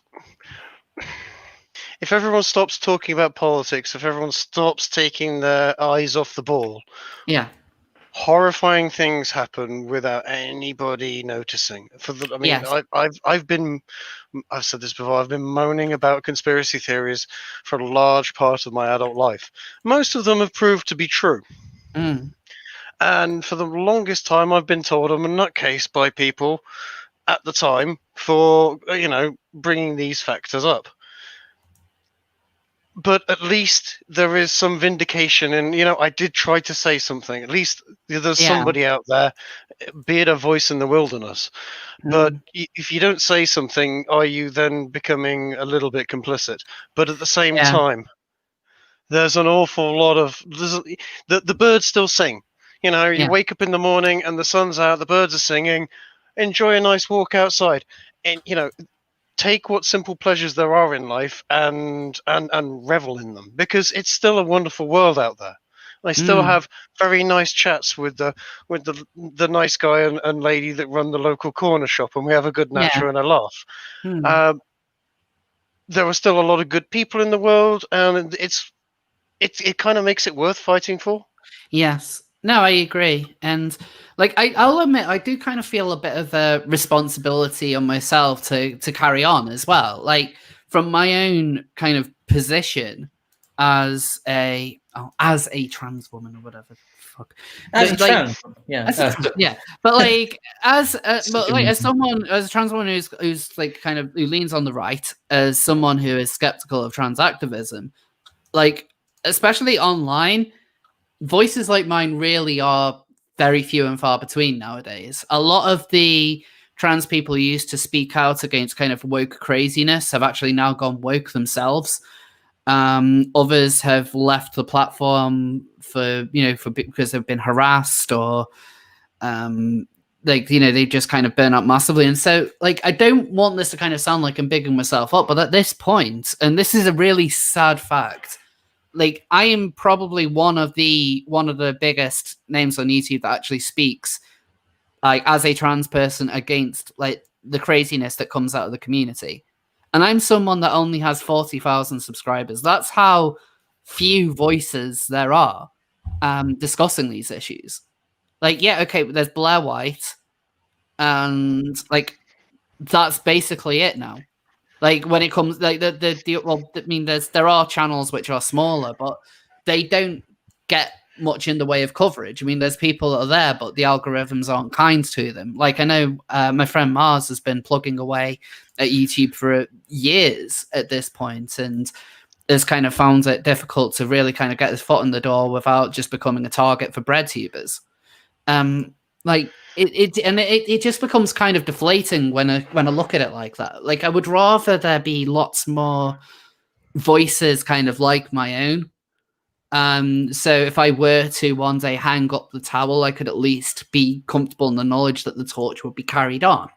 C: If everyone stops talking about politics, if everyone stops taking their eyes off the ball, horrifying things happen without anybody noticing. I've said this before, I've been moaning about conspiracy theories for a large part of my adult life. Most of them have proved to be true. And for the longest time, I've been told I'm a nutcase by people at the time for, bringing these factors up. But at least there is some vindication, and I did try to say something. At least there's somebody out there, be it a voice in the wilderness. But if you don't say something, are you then becoming a little bit complicit? But at the same time, there's an awful lot of the birds still sing. You wake up in the morning and the sun's out, the birds are singing. Enjoy a nice walk outside, and take what simple pleasures there are in life and revel in them, because it's still a wonderful world out there. I still have very nice chats with the nice guy and lady that run the local corner shop, and we have a good natter and a laugh. There are still a lot of good people in the world, and it kind of makes it worth fighting for.
A: Yes. No, I agree. And I'll admit, I do kind of feel a bit of a responsibility on myself to carry on as well. Like, from my own kind of position as a trans woman or whatever. Fuck.
B: As a trans,
A: But as a trans woman who's like kind of who leans on the right, as someone who is skeptical of trans activism, like especially online, voices like mine really are very few and far between nowadays. A lot of the trans people who used to speak out against kind of woke craziness have actually now gone woke themselves. Others have left the platform because they've been harassed or they just kind of burn out massively. And so I don't want this to kind of sound like I'm bigging myself up, but at this point, and this is a really sad fact, I am probably one of the biggest names on YouTube that actually speaks as a trans person against the craziness that comes out of the community. And I'm someone that only has 40,000 subscribers. That's how few voices there are discussing these issues. There's Blair White, and that's basically it now. When it comes, there are channels which are smaller, but they don't get much in the way of coverage. I mean, there's people that are there, but the algorithms aren't kind to them. I know my friend Mars has been plugging away at YouTube for years at this point, and has kind of found it difficult to really kind of get his foot in the door without just becoming a target for bread tubers. It just becomes kind of deflating when I look at it like that. I would rather there be lots more voices kind of like my own. So if I were to one day hang up the towel, I could at least be comfortable in the knowledge that the torch would be carried on.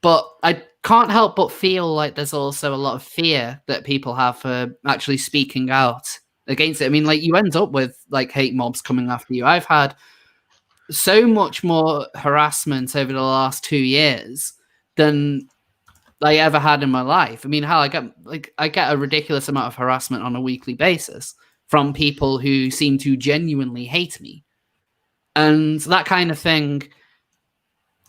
A: But I can't help but feel like there's also a lot of fear that people have for actually speaking out against it. I mean, you end up with hate mobs coming after you. I've had so much more harassment over the last 2 years than I ever had in my life. I mean, hell, I get a ridiculous amount of harassment on a weekly basis from people who seem to genuinely hate me. And that kind of thing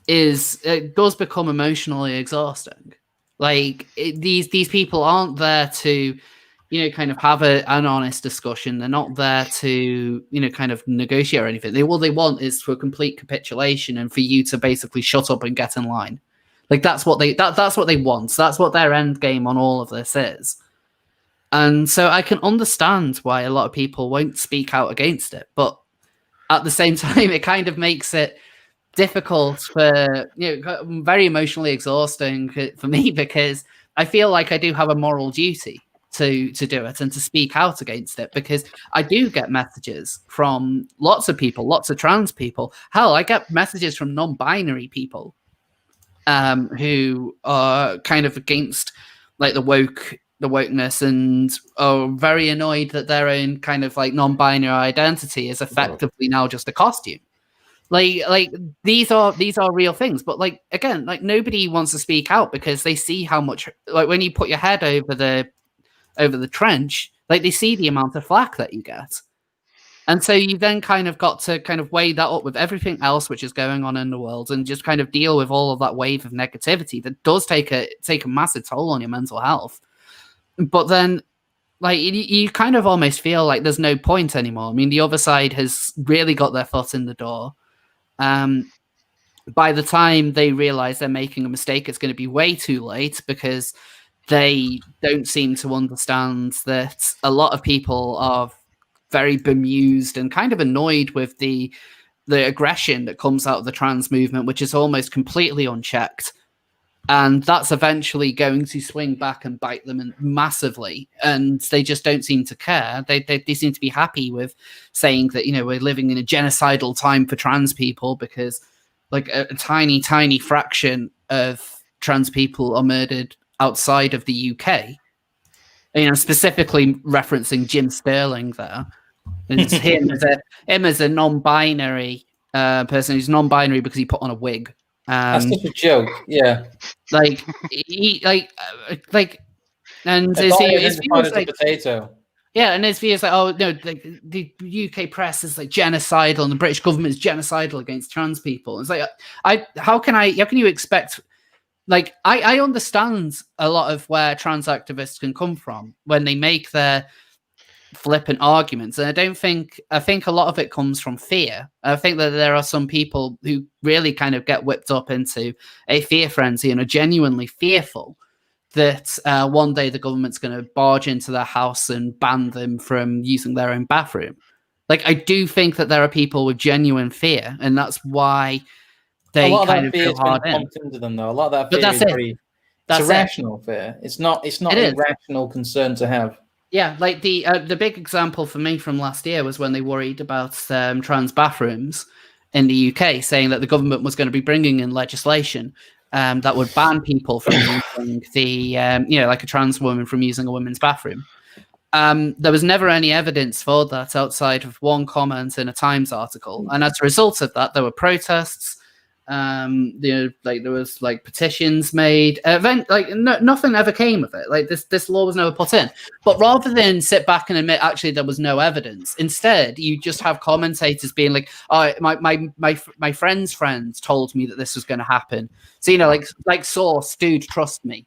A: it does become emotionally exhausting. These people aren't there to kind of have an honest discussion. They're not there to, kind of negotiate or anything. All they want is for a complete capitulation and for you to basically shut up and get in line. That's what they want. That's what their end game on all of this is. And so I can understand why a lot of people won't speak out against it. But at the same time, it kind of makes it difficult for, very emotionally exhausting for me, because I feel like I do have a moral duty to do it and to speak out against it, because I do get messages from lots of people, lots of trans people. Hell, I get messages from non-binary people who are kind of against the wokeness and are very annoyed that their own kind of non-binary identity is effectively now just a costume. These are real things, but again, nobody wants to speak out because they see how much, when you put your head over the trench, they see the amount of flack that you get. And so you then kind of got to kind of weigh that up with everything else which is going on in the world and just kind of deal with all of that wave of negativity that does take a massive toll on your mental health. But then, like, you kind of almost feel like there's no point anymore. I mean, the other side has really got their foot in the door. By the time they realize they're making a mistake, it's going to be way too late, because they don't seem to understand that a lot of people are very bemused and kind of annoyed with the aggression that comes out of the trans movement, which is almost completely unchecked. And that's eventually going to swing back and bite them massively. And they just don't seem to care. They seem to be happy with saying that, you know, we're living in a genocidal time for trans people, because like a tiny, tiny fraction of trans people are murdered outside of the UK. You know, specifically referencing Jim Sterling there. It's him as a non-binary person who's non-binary because he put on a wig.
B: That's such a joke, yeah.
A: And his view is like
B: potato.
A: Yeah, and his view is like, oh no, the UK press is like genocidal, and the British government is genocidal against trans people. It's like, how can you expect? Like, I understand a lot of where trans activists can come from when they make their flippant arguments, and I think a lot of it comes from fear. I think that there are some people who really kind of get whipped up into a fear frenzy and are genuinely fearful that one day the government's going to barge into their house and ban them from using their own bathroom. Like, I do think that there are people with genuine fear, and that's why they kind of go hard in.
B: Into them, though. A lot of that fear is it's irrational fear. It's not an irrational concern to have.
A: Yeah, like the big example for me from last year was when they worried about trans bathrooms in the UK, saying that the government was going to be bringing in legislation that would ban people from using like a trans woman from using a women's bathroom. There was never any evidence for that outside of one comment in a Times article, and as a result of that, there were protests. There was like petitions made. Nothing ever came of it. Like this law was never put in. But rather than sit back and admit actually there was no evidence, instead you just have commentators being like, "Oh, my friend's friends told me that this was going to happen." So like source, dude, trust me.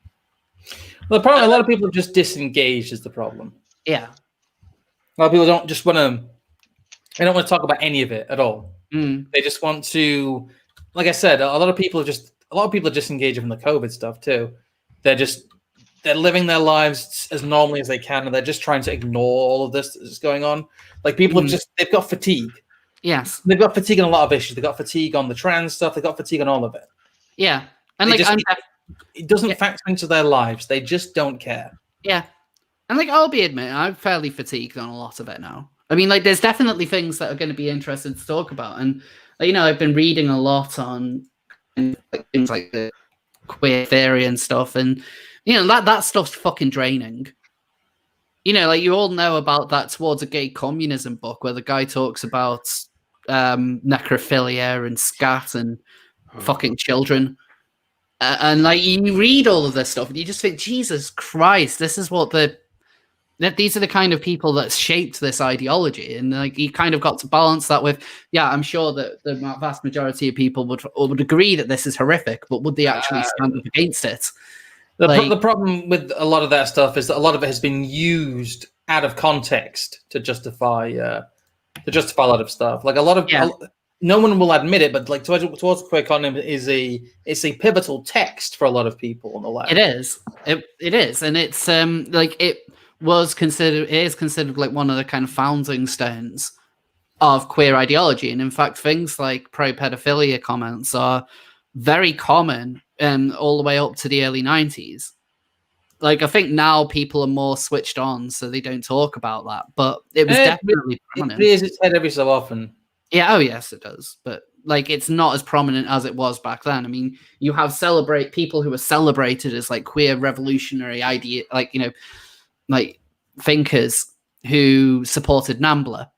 B: Well, the problem, a lot of people are just disengaged is the problem.
A: Yeah,
B: a lot of people don't want to talk about any of it at all. They just want to. Like I said, a lot of people are disengaged from the COVID stuff too. They're living their lives as normally as they can, and they're just trying to ignore all of this that's going on. Like people they've got fatigue.
A: Yes,
B: they've got fatigue on a lot of issues. They've got fatigue on the trans stuff. They've got fatigue on all of it.
A: Yeah, and
B: it doesn't factor into their lives. They just don't care.
A: Yeah, and I'll be admitting, I'm fairly fatigued on a lot of it now. I mean, there's definitely things that are going to be interesting to talk about, and I've been reading a lot on things like the queer theory and stuff, and that stuff's fucking draining. You all know about that Towards a Gay Communism book where the guy talks about necrophilia and scat and fucking children, and you read all of this stuff and you just think, Jesus Christ, this is what these are the kind of people that shaped this ideology, and you kind of got to balance that with, I'm sure that the vast majority of people would agree that this is horrific, but would they actually stand up against it?
B: The problem with a lot of that stuff is that a lot of it has been used out of context to justify a lot of stuff. Like no one will admit it, but like Towards the Queer Economy it's a pivotal text for a lot of people on the left.
A: It is, and it's it is considered like one of the kind of founding stones of queer ideology, and in fact things like pro-pedophilia comments are very common all the way up to the early 90s. I think now people are more switched on, so they don't talk about that, but it was definitely prominent.
B: It rears its head every so often.
A: Yeah, oh yes it does, but it's not as prominent as it was back then. I mean, you have people who are celebrated as queer revolutionary idea, thinkers who supported NAMBLA.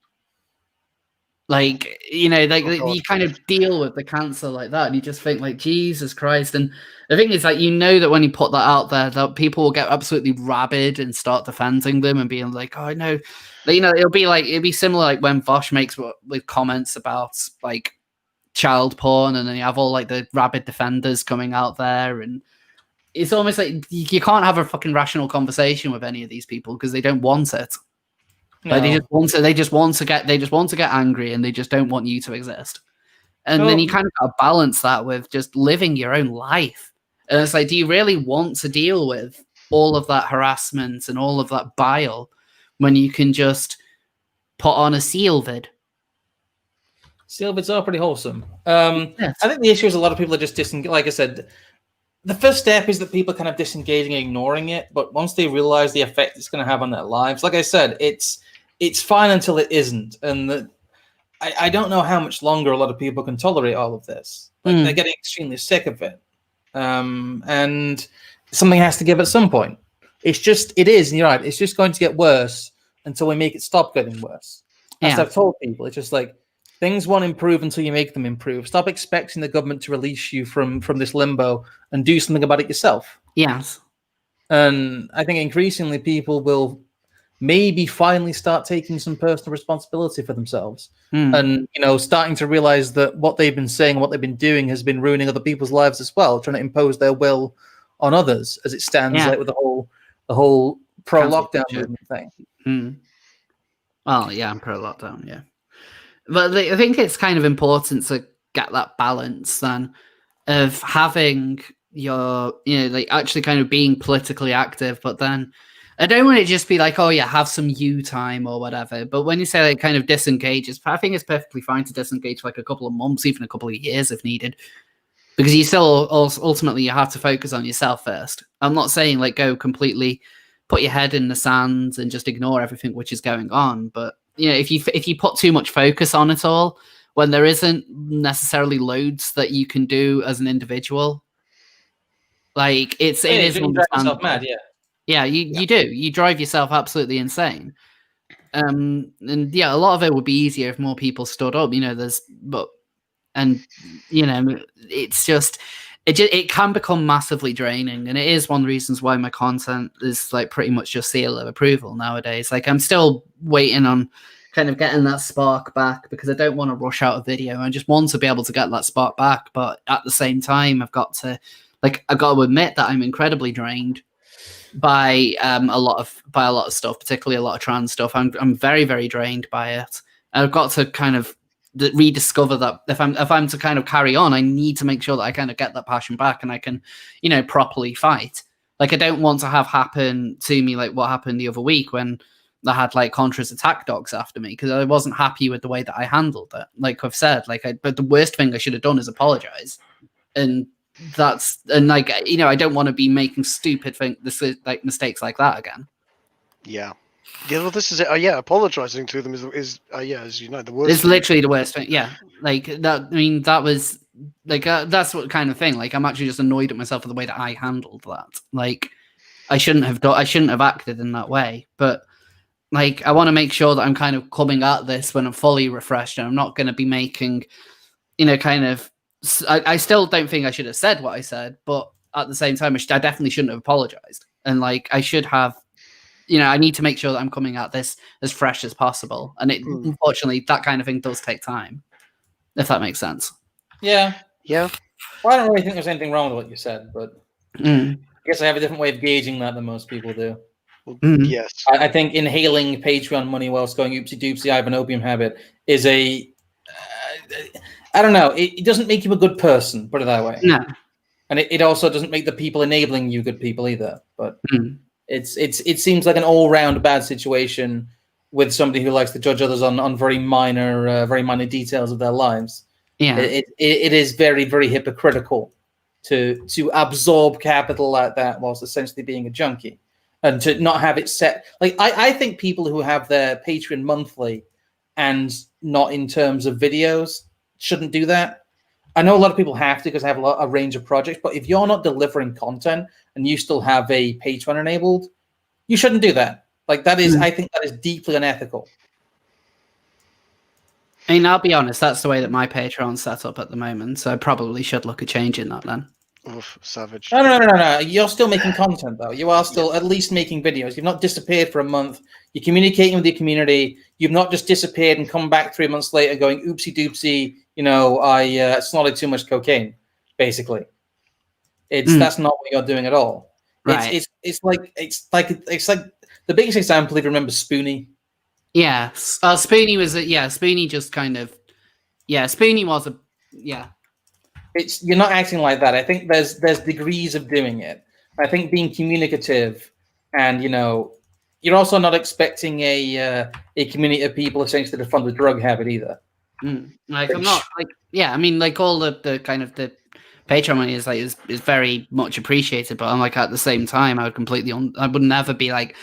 A: You kind of deal with the cancer like that, and you just think Jesus Christ. And the thing is that when you put that out there, that people will get absolutely rabid and start defending them and being like, oh no, it'll be similar like when Vosh makes with comments about like child porn, and then you have all like the rabid defenders coming out there, and it's almost like you can't have a fucking rational conversation with any of these people because they don't want it. No. Like they just want to get angry, and they just don't want you to exist. And then you kind of got to balance that with just living your own life. And it's like, do you really want to deal with all of that harassment and all of that bile when you can just put on a seal vid?
B: Seal vids are pretty wholesome. Yes. I think the issue is a lot of people are just disengaged. Like I said, the first step is that people are kind of disengaging and ignoring it. But once they realize the effect it's going to have on their lives, like I said, it's fine until it isn't. And I don't know how much longer a lot of people can tolerate all of this. Like they're getting extremely sick of it. And something has to give at some point. It is, and you're right, it's just going to get worse until we make it stop getting worse. As I've told people, it's just like, things won't improve until you make them improve. Stop expecting the government to release you from this limbo and do something about it yourself.
A: Yes.
B: And I think increasingly people will maybe finally start taking some personal responsibility for themselves and, starting to realize that what they've been saying, what they've been doing has been ruining other people's lives as well, trying to impose their will on others as it stands like with the whole pro-lockdown movement thing.
A: Well, yeah, I'm pro-lockdown, yeah. But I think it's kind of important to get that balance then of having your, actually kind of being politically active, but then I don't want it to just be like, oh yeah, have some you time or whatever. But when you say like kind of disengages, I think it's perfectly fine to disengage for like a couple of months, even a couple of years if needed, because you still ultimately you have to focus on yourself first. I'm not saying like go completely put your head in the sand and just ignore everything which is going on, but if you put too much focus on it all when there isn't necessarily loads that you can do as an individual, like it is
B: yourself mad,
A: you do. You drive yourself absolutely insane. And a lot of it would be easier if more people stood up. It's just it can become massively draining, and it is one of the reasons why my content is like pretty much just seal of approval nowadays. Like I'm still waiting on kind of getting that spark back because I don't want to rush out a video. I just want to be able to get that spark back, but at the same time, I've got to admit that I'm incredibly drained by a lot of stuff, particularly a lot of trans stuff. I'm very, very drained by it. I've got to kind of rediscover that if I'm to kind of carry on, I need to make sure that I kind of get that passion back and I can, properly fight. Like I don't want to have happen to me like what happened the other week when I had like Contra's attack dogs after me because I wasn't happy with the way that I handled it. Like I've said, but the worst thing I should have done is apologize, and I don't want to be making stupid mistakes like that again.
C: Yeah. Yeah, well, this is it. Apologizing to them is as you know, the worst.
A: It's literally the worst thing. Yeah, like that. I mean, that was like that's what kind of thing. Like, I'm actually just annoyed at myself for the way that I handled that. Like, I shouldn't have acted in that way. But like, I want to make sure that I'm kind of coming at this when I'm fully refreshed, and I'm not going to be making, I still don't think I should have said what I said, but at the same time, I definitely shouldn't have apologized, and like, I should have. I need to make sure that I'm coming at this as fresh as possible. And unfortunately, that kind of thing does take time, if that makes sense.
B: Yeah.
C: Yeah.
B: Well, I don't really think there's anything wrong with what you said, but I guess I have a different way of gauging that than most people do.
C: Yes.
B: I think inhaling Patreon money whilst going oopsie doopsie, I have an opium habit is I don't know. It doesn't make you a good person, put it that way.
A: No.
B: And it also doesn't make the people enabling you good people either. But it seems like an all-round bad situation with somebody who likes to judge others on very minor details of their lives.
A: Yeah,
B: it is very, very hypocritical to absorb capital like that whilst essentially being a junkie and to not have it set. Like I think people who have their Patreon monthly and not in terms of videos shouldn't do that. I know a lot of people have to because they have a range of projects, but if you're not delivering content and you still have a Patreon enabled, you shouldn't do that. Like that is, I think that is deeply unethical.
A: I mean, I'll be honest, that's the way that my Patreon's set up at the moment, so I probably should look at changing that then.
C: Oof, savage.
B: No. You're still making content, though. You are still at least making videos. You've not disappeared for a month. You're communicating with your community. You've not just disappeared and come back 3 months later going, oopsie doopsie, I snorted too much cocaine, basically. That's not what you're doing at all.
A: Right.
B: It's like the biggest example, if you remember Spoonie.
A: Yeah. Spoonie was Spoonie just kind of Spoonie was
B: You're not acting like that. I think there's degrees of doing it. I think being communicative, and you're also not expecting a community of people essentially to fund the drug habit either.
A: Like I'm not like I mean like all the kind of the Patreon money is very much appreciated, but I'm like at the same time I would never be like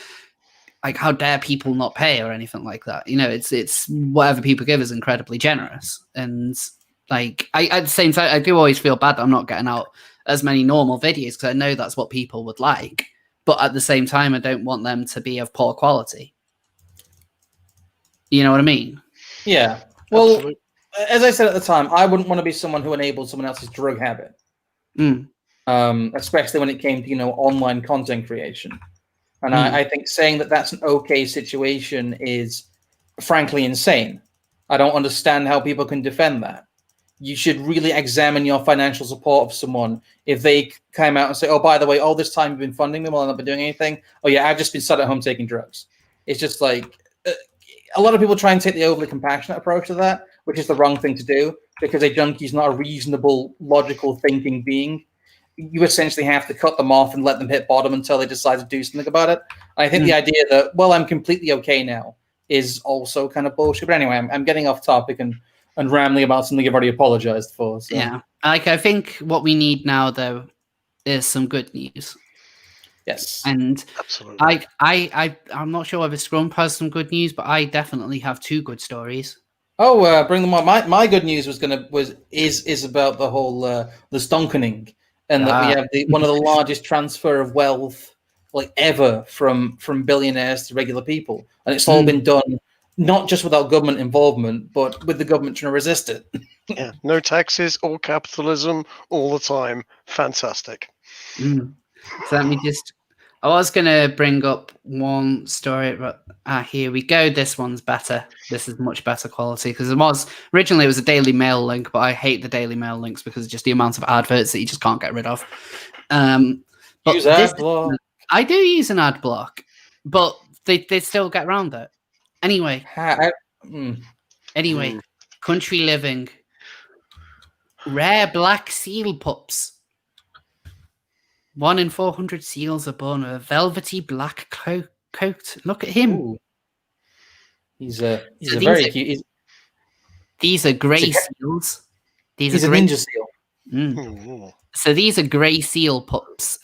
A: how dare people not pay or anything like that. It's whatever people give is incredibly generous, and like I at the same time I do always feel bad that I'm not getting out as many normal videos because I know that's what people would like, but at the same time I don't want them to be of poor quality. You know what I mean?
B: Yeah. Well,
C: Absolutely.
B: As I said at the time, I wouldn't want to be someone who enabled someone else's drug habit, especially when it came to online content creation. And I think saying that that's an okay situation is frankly insane. I don't understand how people can defend that. You should really examine your financial support of someone if they come out and say, oh, by the way, all this time you've been funding me while I've not been doing anything. Oh, yeah, I've just been sat at home taking drugs. It's just like a lot of people try and take the overly compassionate approach to that, which is the wrong thing to do because a junkie is not a reasonable, logical thinking being. You essentially have to cut them off and let them hit bottom until they decide to do something about it. And I think the idea that, well, I'm completely okay now is also kind of bullshit. But anyway, I'm getting off topic and rambling about something I've already apologized for. So.
A: Yeah. Like I think what we need now though is some good news.
B: Yes.
A: And
C: absolutely.
A: I'm not sure whether Scrump has some good news, but I definitely have two good stories.
B: Oh, bring them on. My good news is about the whole the stonkening, and that we have one of the largest transfer of wealth like ever from billionaires to regular people, and it's all been done not just without government involvement, but with the government trying to resist it.
C: Yeah, no taxes, all capitalism, all the time. Fantastic.
A: So let me just. I was going to bring up one story, but here we go. This one's better. This is much better quality because originally it was a Daily Mail link, but I hate the Daily Mail links because of just the amount of adverts that you just can't get rid of. But
B: use ad block.
A: I do use an ad block, but they still get around it. Anyway, country living. Rare black seal pups. 1 in 400 seals are born with a velvety black coat. Look at him.
B: Ooh. He's very cute.
A: These are grey seals.
B: He's a ninja seal.
A: So these are grey seal pups,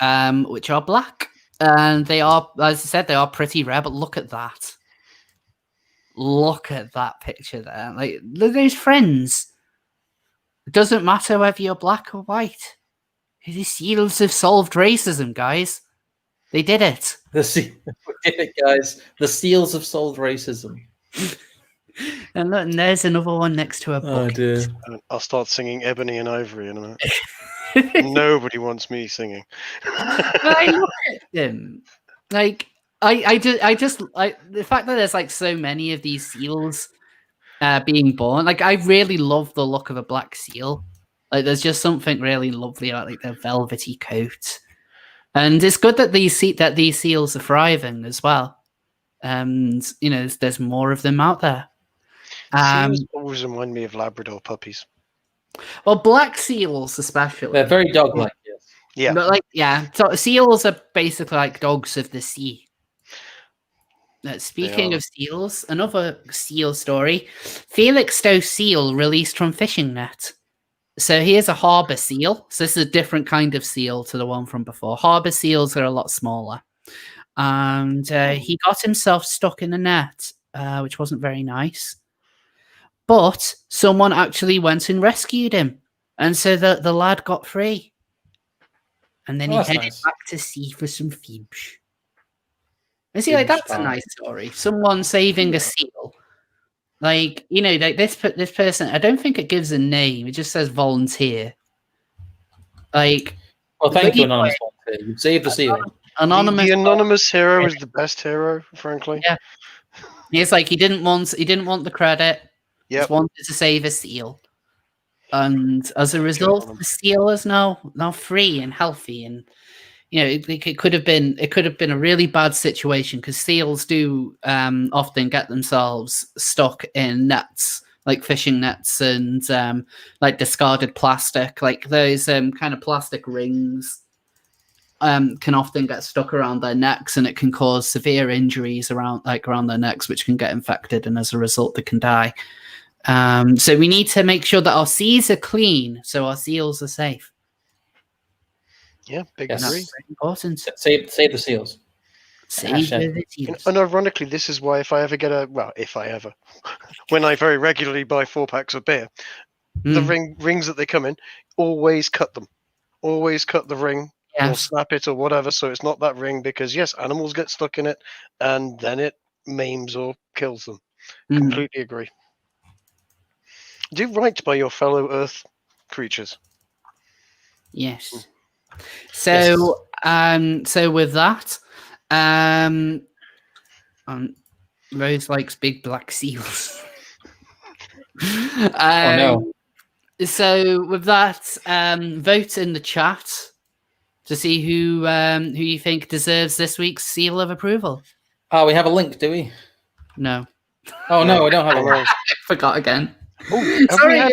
A: which are black. And they are, as I said, they are pretty rare, but look at that. Look at that picture there. Like, those friends. It doesn't matter whether you're black or white. The seals have solved racism, guys. They did it.
B: We did it, guys. The seals have solved racism.
A: And look, and there's another one next to a book.
B: Oh, dear.
C: I'll start singing Ebony and Ivory in a minute. Nobody wants me singing.
A: I look at them. Like, I just the fact that there's like so many of these seals being born. Like, I really love the look of a black seal. Like, there's just something really lovely about like their velvety coat, and it's good that these seals are thriving as well. And there's more of them out there.
C: Seals always remind me of Labrador puppies.
A: Well, black seals especially.
B: They're very dog-like. Yes.
C: Yeah.
A: But so seals are basically like dogs of the sea. Speaking of seals, another seal story: Felix Stowe seal released from fishing net. So here's a harbour seal. So this is a different kind of seal to the one from before. Harbour seals are a lot smaller. And he got himself stuck in a net, which wasn't very nice. But someone actually went and rescued him. And so the lad got free. And then he headed back to sea for some fish. And see, like, that's a nice story. Someone saving a seal. Like, like this person, I don't think it gives a name. It just says volunteer. Like,
B: Well, thank you, Anonymous One. You saved the seal.
A: Anonymous.
C: The anonymous hero is the best hero, frankly.
A: Yeah. It's like he didn't want the credit. He
C: Yep.
A: just wanted to save a seal. And as a result, the seal is now free and healthy, and it could have been a really bad situation, because seals do often get themselves stuck in nets, like fishing nets, and like discarded plastic, like those kind of plastic rings can often get stuck around their necks, and it can cause severe injuries around their necks, which can get infected, and as a result, they can die. So we need to make sure that our seas are clean, so our seals are safe.
C: Yeah, big
B: yes.
C: agree.
A: That's very important.
B: Save the seals.
A: Save the seals.
C: And ironically, this is why when I very regularly buy 4 packs of beer, the rings that they come in, always cut them. Always cut the ring, or snap it or whatever, so it's not that ring, because yes, animals get stuck in it, and then it maims or kills them. Completely agree. Do right by your fellow Earth creatures.
A: Yes. So, so with that, Rose likes big black seals.
B: Oh no.
A: So with that, vote in the chat to see who you think deserves this week's seal of approval.
B: Oh, we have a link, do we?
A: No.
B: Oh no, we don't have a link.
A: I forgot again.
C: Have we had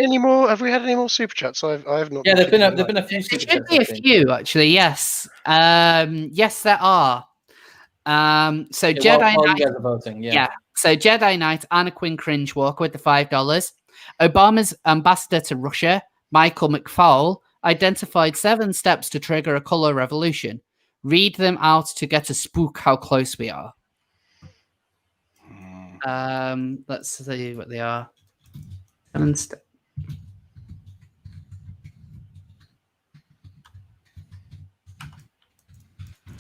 C: any more super chats? I have not.
B: Yeah, there've been a few super chats.
A: There should be a few, actually. Yes. Yes, there are. So
B: yeah,
A: Jedi
B: while
A: Knight.
B: You guys are voting, yeah.
A: So Jedi Knight, Anna Quinn Cringewalker with the $5. Obama's ambassador to Russia, Michael McFaul, identified 7 steps to trigger a color revolution. Read them out to get a spook how close we are. Let's see what they are. 7 steps.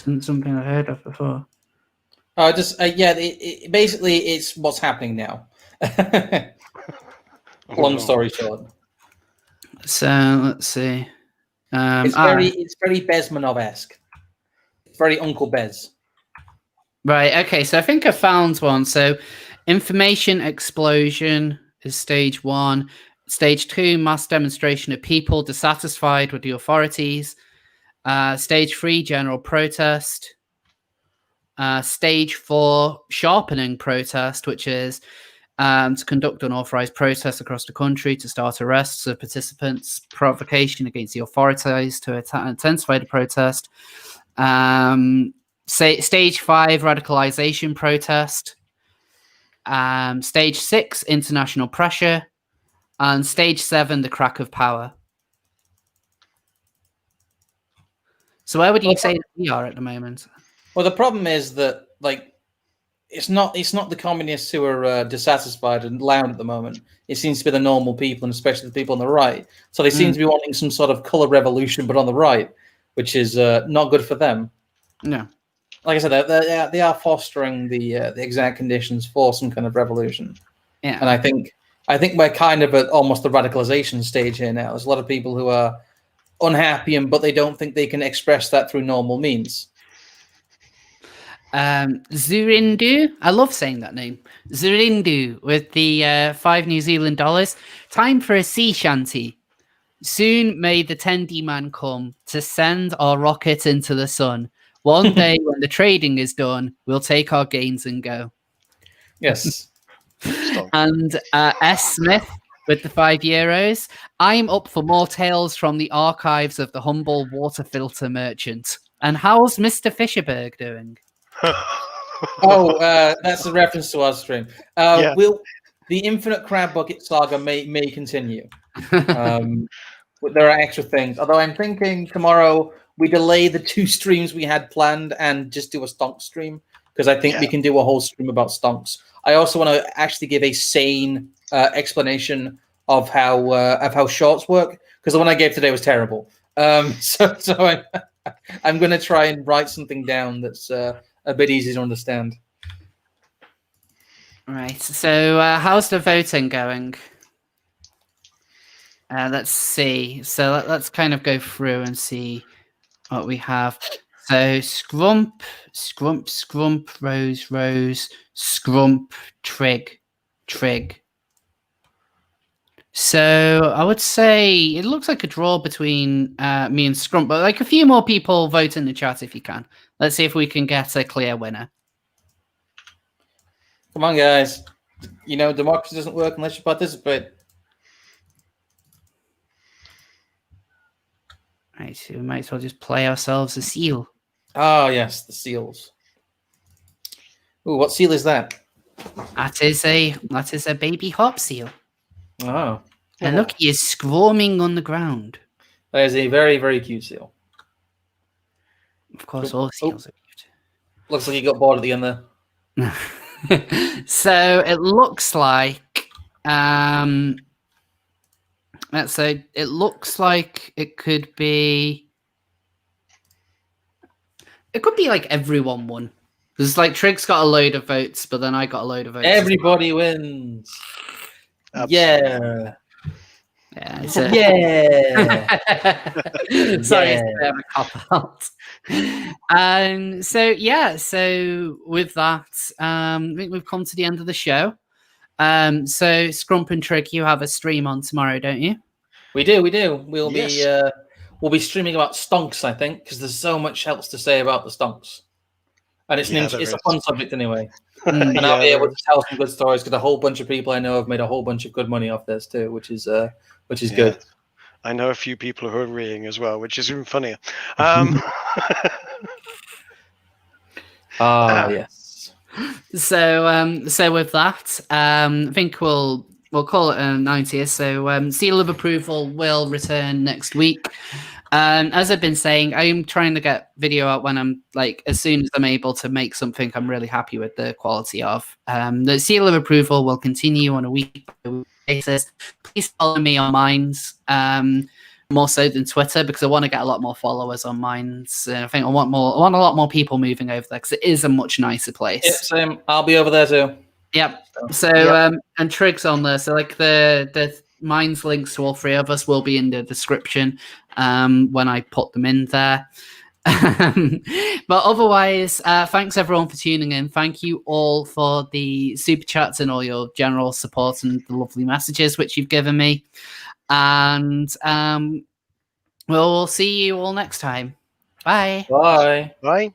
A: Isn't something I heard of before.
B: Basically, it's what's happening now. Long story short.
A: So let's see.
B: It's very Bezmanov-esque. It's very Uncle Bez.
A: Right. Okay. So I think I found one. So information explosion is stage 1. Stage 2, mass demonstration of people dissatisfied with the authorities. Stage 3, general protest. Stage 4, sharpening protest, which is to conduct unauthorized protests across the country, to start arrests of participants, provocation against the authorities to intensify the protest. Stage 5, radicalization protest. Stage 6, international pressure. And stage 7, the crack of power. So where would you say that we are at the moment?
B: Well, the problem is that, like, it's not the communists who are dissatisfied and loud at the moment. It seems to be the normal people, and especially the people on the right. So they seem to be wanting some sort of color revolution, but on the right, which is not good for them.
A: No.
B: Like I said, they are fostering the exact conditions for some kind of revolution.
A: Yeah.
B: And I think we're kind of at almost the radicalization stage here now. There's a lot of people who are unhappy, but they don't think they can express that through normal means.
A: Zurindu, I love saying that name. Zurindu with the 5 New Zealand dollars. Time for a sea shanty. Soon may the Tendi man come to send our rocket into the sun. One day when the trading is done, we'll take our gains and go.
B: Yes.
A: And S. Smith with the €5. I'm up for more tales from the archives of the humble water filter merchant. And how's Mr. Fisherberg doing?
B: That's a reference to our stream. Will the Infinite Crab Bucket saga may continue? There are extra things. Although I'm thinking tomorrow we delay the 2 streams we had planned and just do a Stonks stream, because I think we can do a whole stream about Stonks. I also want to actually give a sane explanation of how shorts work, because the one I gave today was terrible. So I'm going to try and write something down that's a bit easy to understand.
A: Right. So how's the voting going? Let's see. So let's kind of go through and see what we have. So scrump, rose, scrump, trig. So I would say it looks like a draw between me and Scrump, but like a few more people vote in the chat if you can. Let's see if we can get a clear winner.
B: Come on, guys. You know, democracy doesn't work unless you participate.
A: Right, so we might as well just play ourselves a seal.
B: Oh, yes, the seals. Ooh, what seal is that?
A: That is a baby hop seal.
B: Oh.
A: And look, he is squirming on the ground.
B: That is a very, very cute seal.
A: Of course, all seals are cute.
B: Looks like you got bored at the end there.
A: So it looks like let's say it looks like it could be like everyone won. There's like Trig's got a load of votes, but then I got a load of votes.
B: Everybody wins. Yeah.
A: Yeah.
B: Yeah.
A: Sorry, it's a bit of a cop-out. So with that, I think we've come to the end of the show. So Scrump and Trig, you have a stream on tomorrow, don't you?
B: We do. We'll be streaming about Stonks, I think, because there's so much else to say about the Stonks. And it's a fun subject anyway. And I'll be able to tell some good stories because a whole bunch of people I know have made a whole bunch of good money off this too, which is good.
C: I know a few people who are reeing as well, which is even funnier.
B: Yes.
A: So with that, I think we'll call it a 90th. So seal of approval will return next week. As I've been saying, I'm trying to get video out when I'm like as soon as I'm able to make something I'm really happy with the quality of. The seal of approval will continue on a week-by-week basis. Please follow me on Minds, more so than Twitter, because I want to get a lot more followers on Minds. I think I want a lot more people moving over there because it is a much nicer place.
B: Yep, same. I'll be over there too.
A: Yep. So and Trig's on there. So like the Minds links to all three of us will be in the description when I put them in there. But otherwise, thanks everyone for tuning in. Thank you all for the super chats and all your general support and the lovely messages which you've given me. And we'll see you all next time. Bye.
B: Bye.
C: Bye.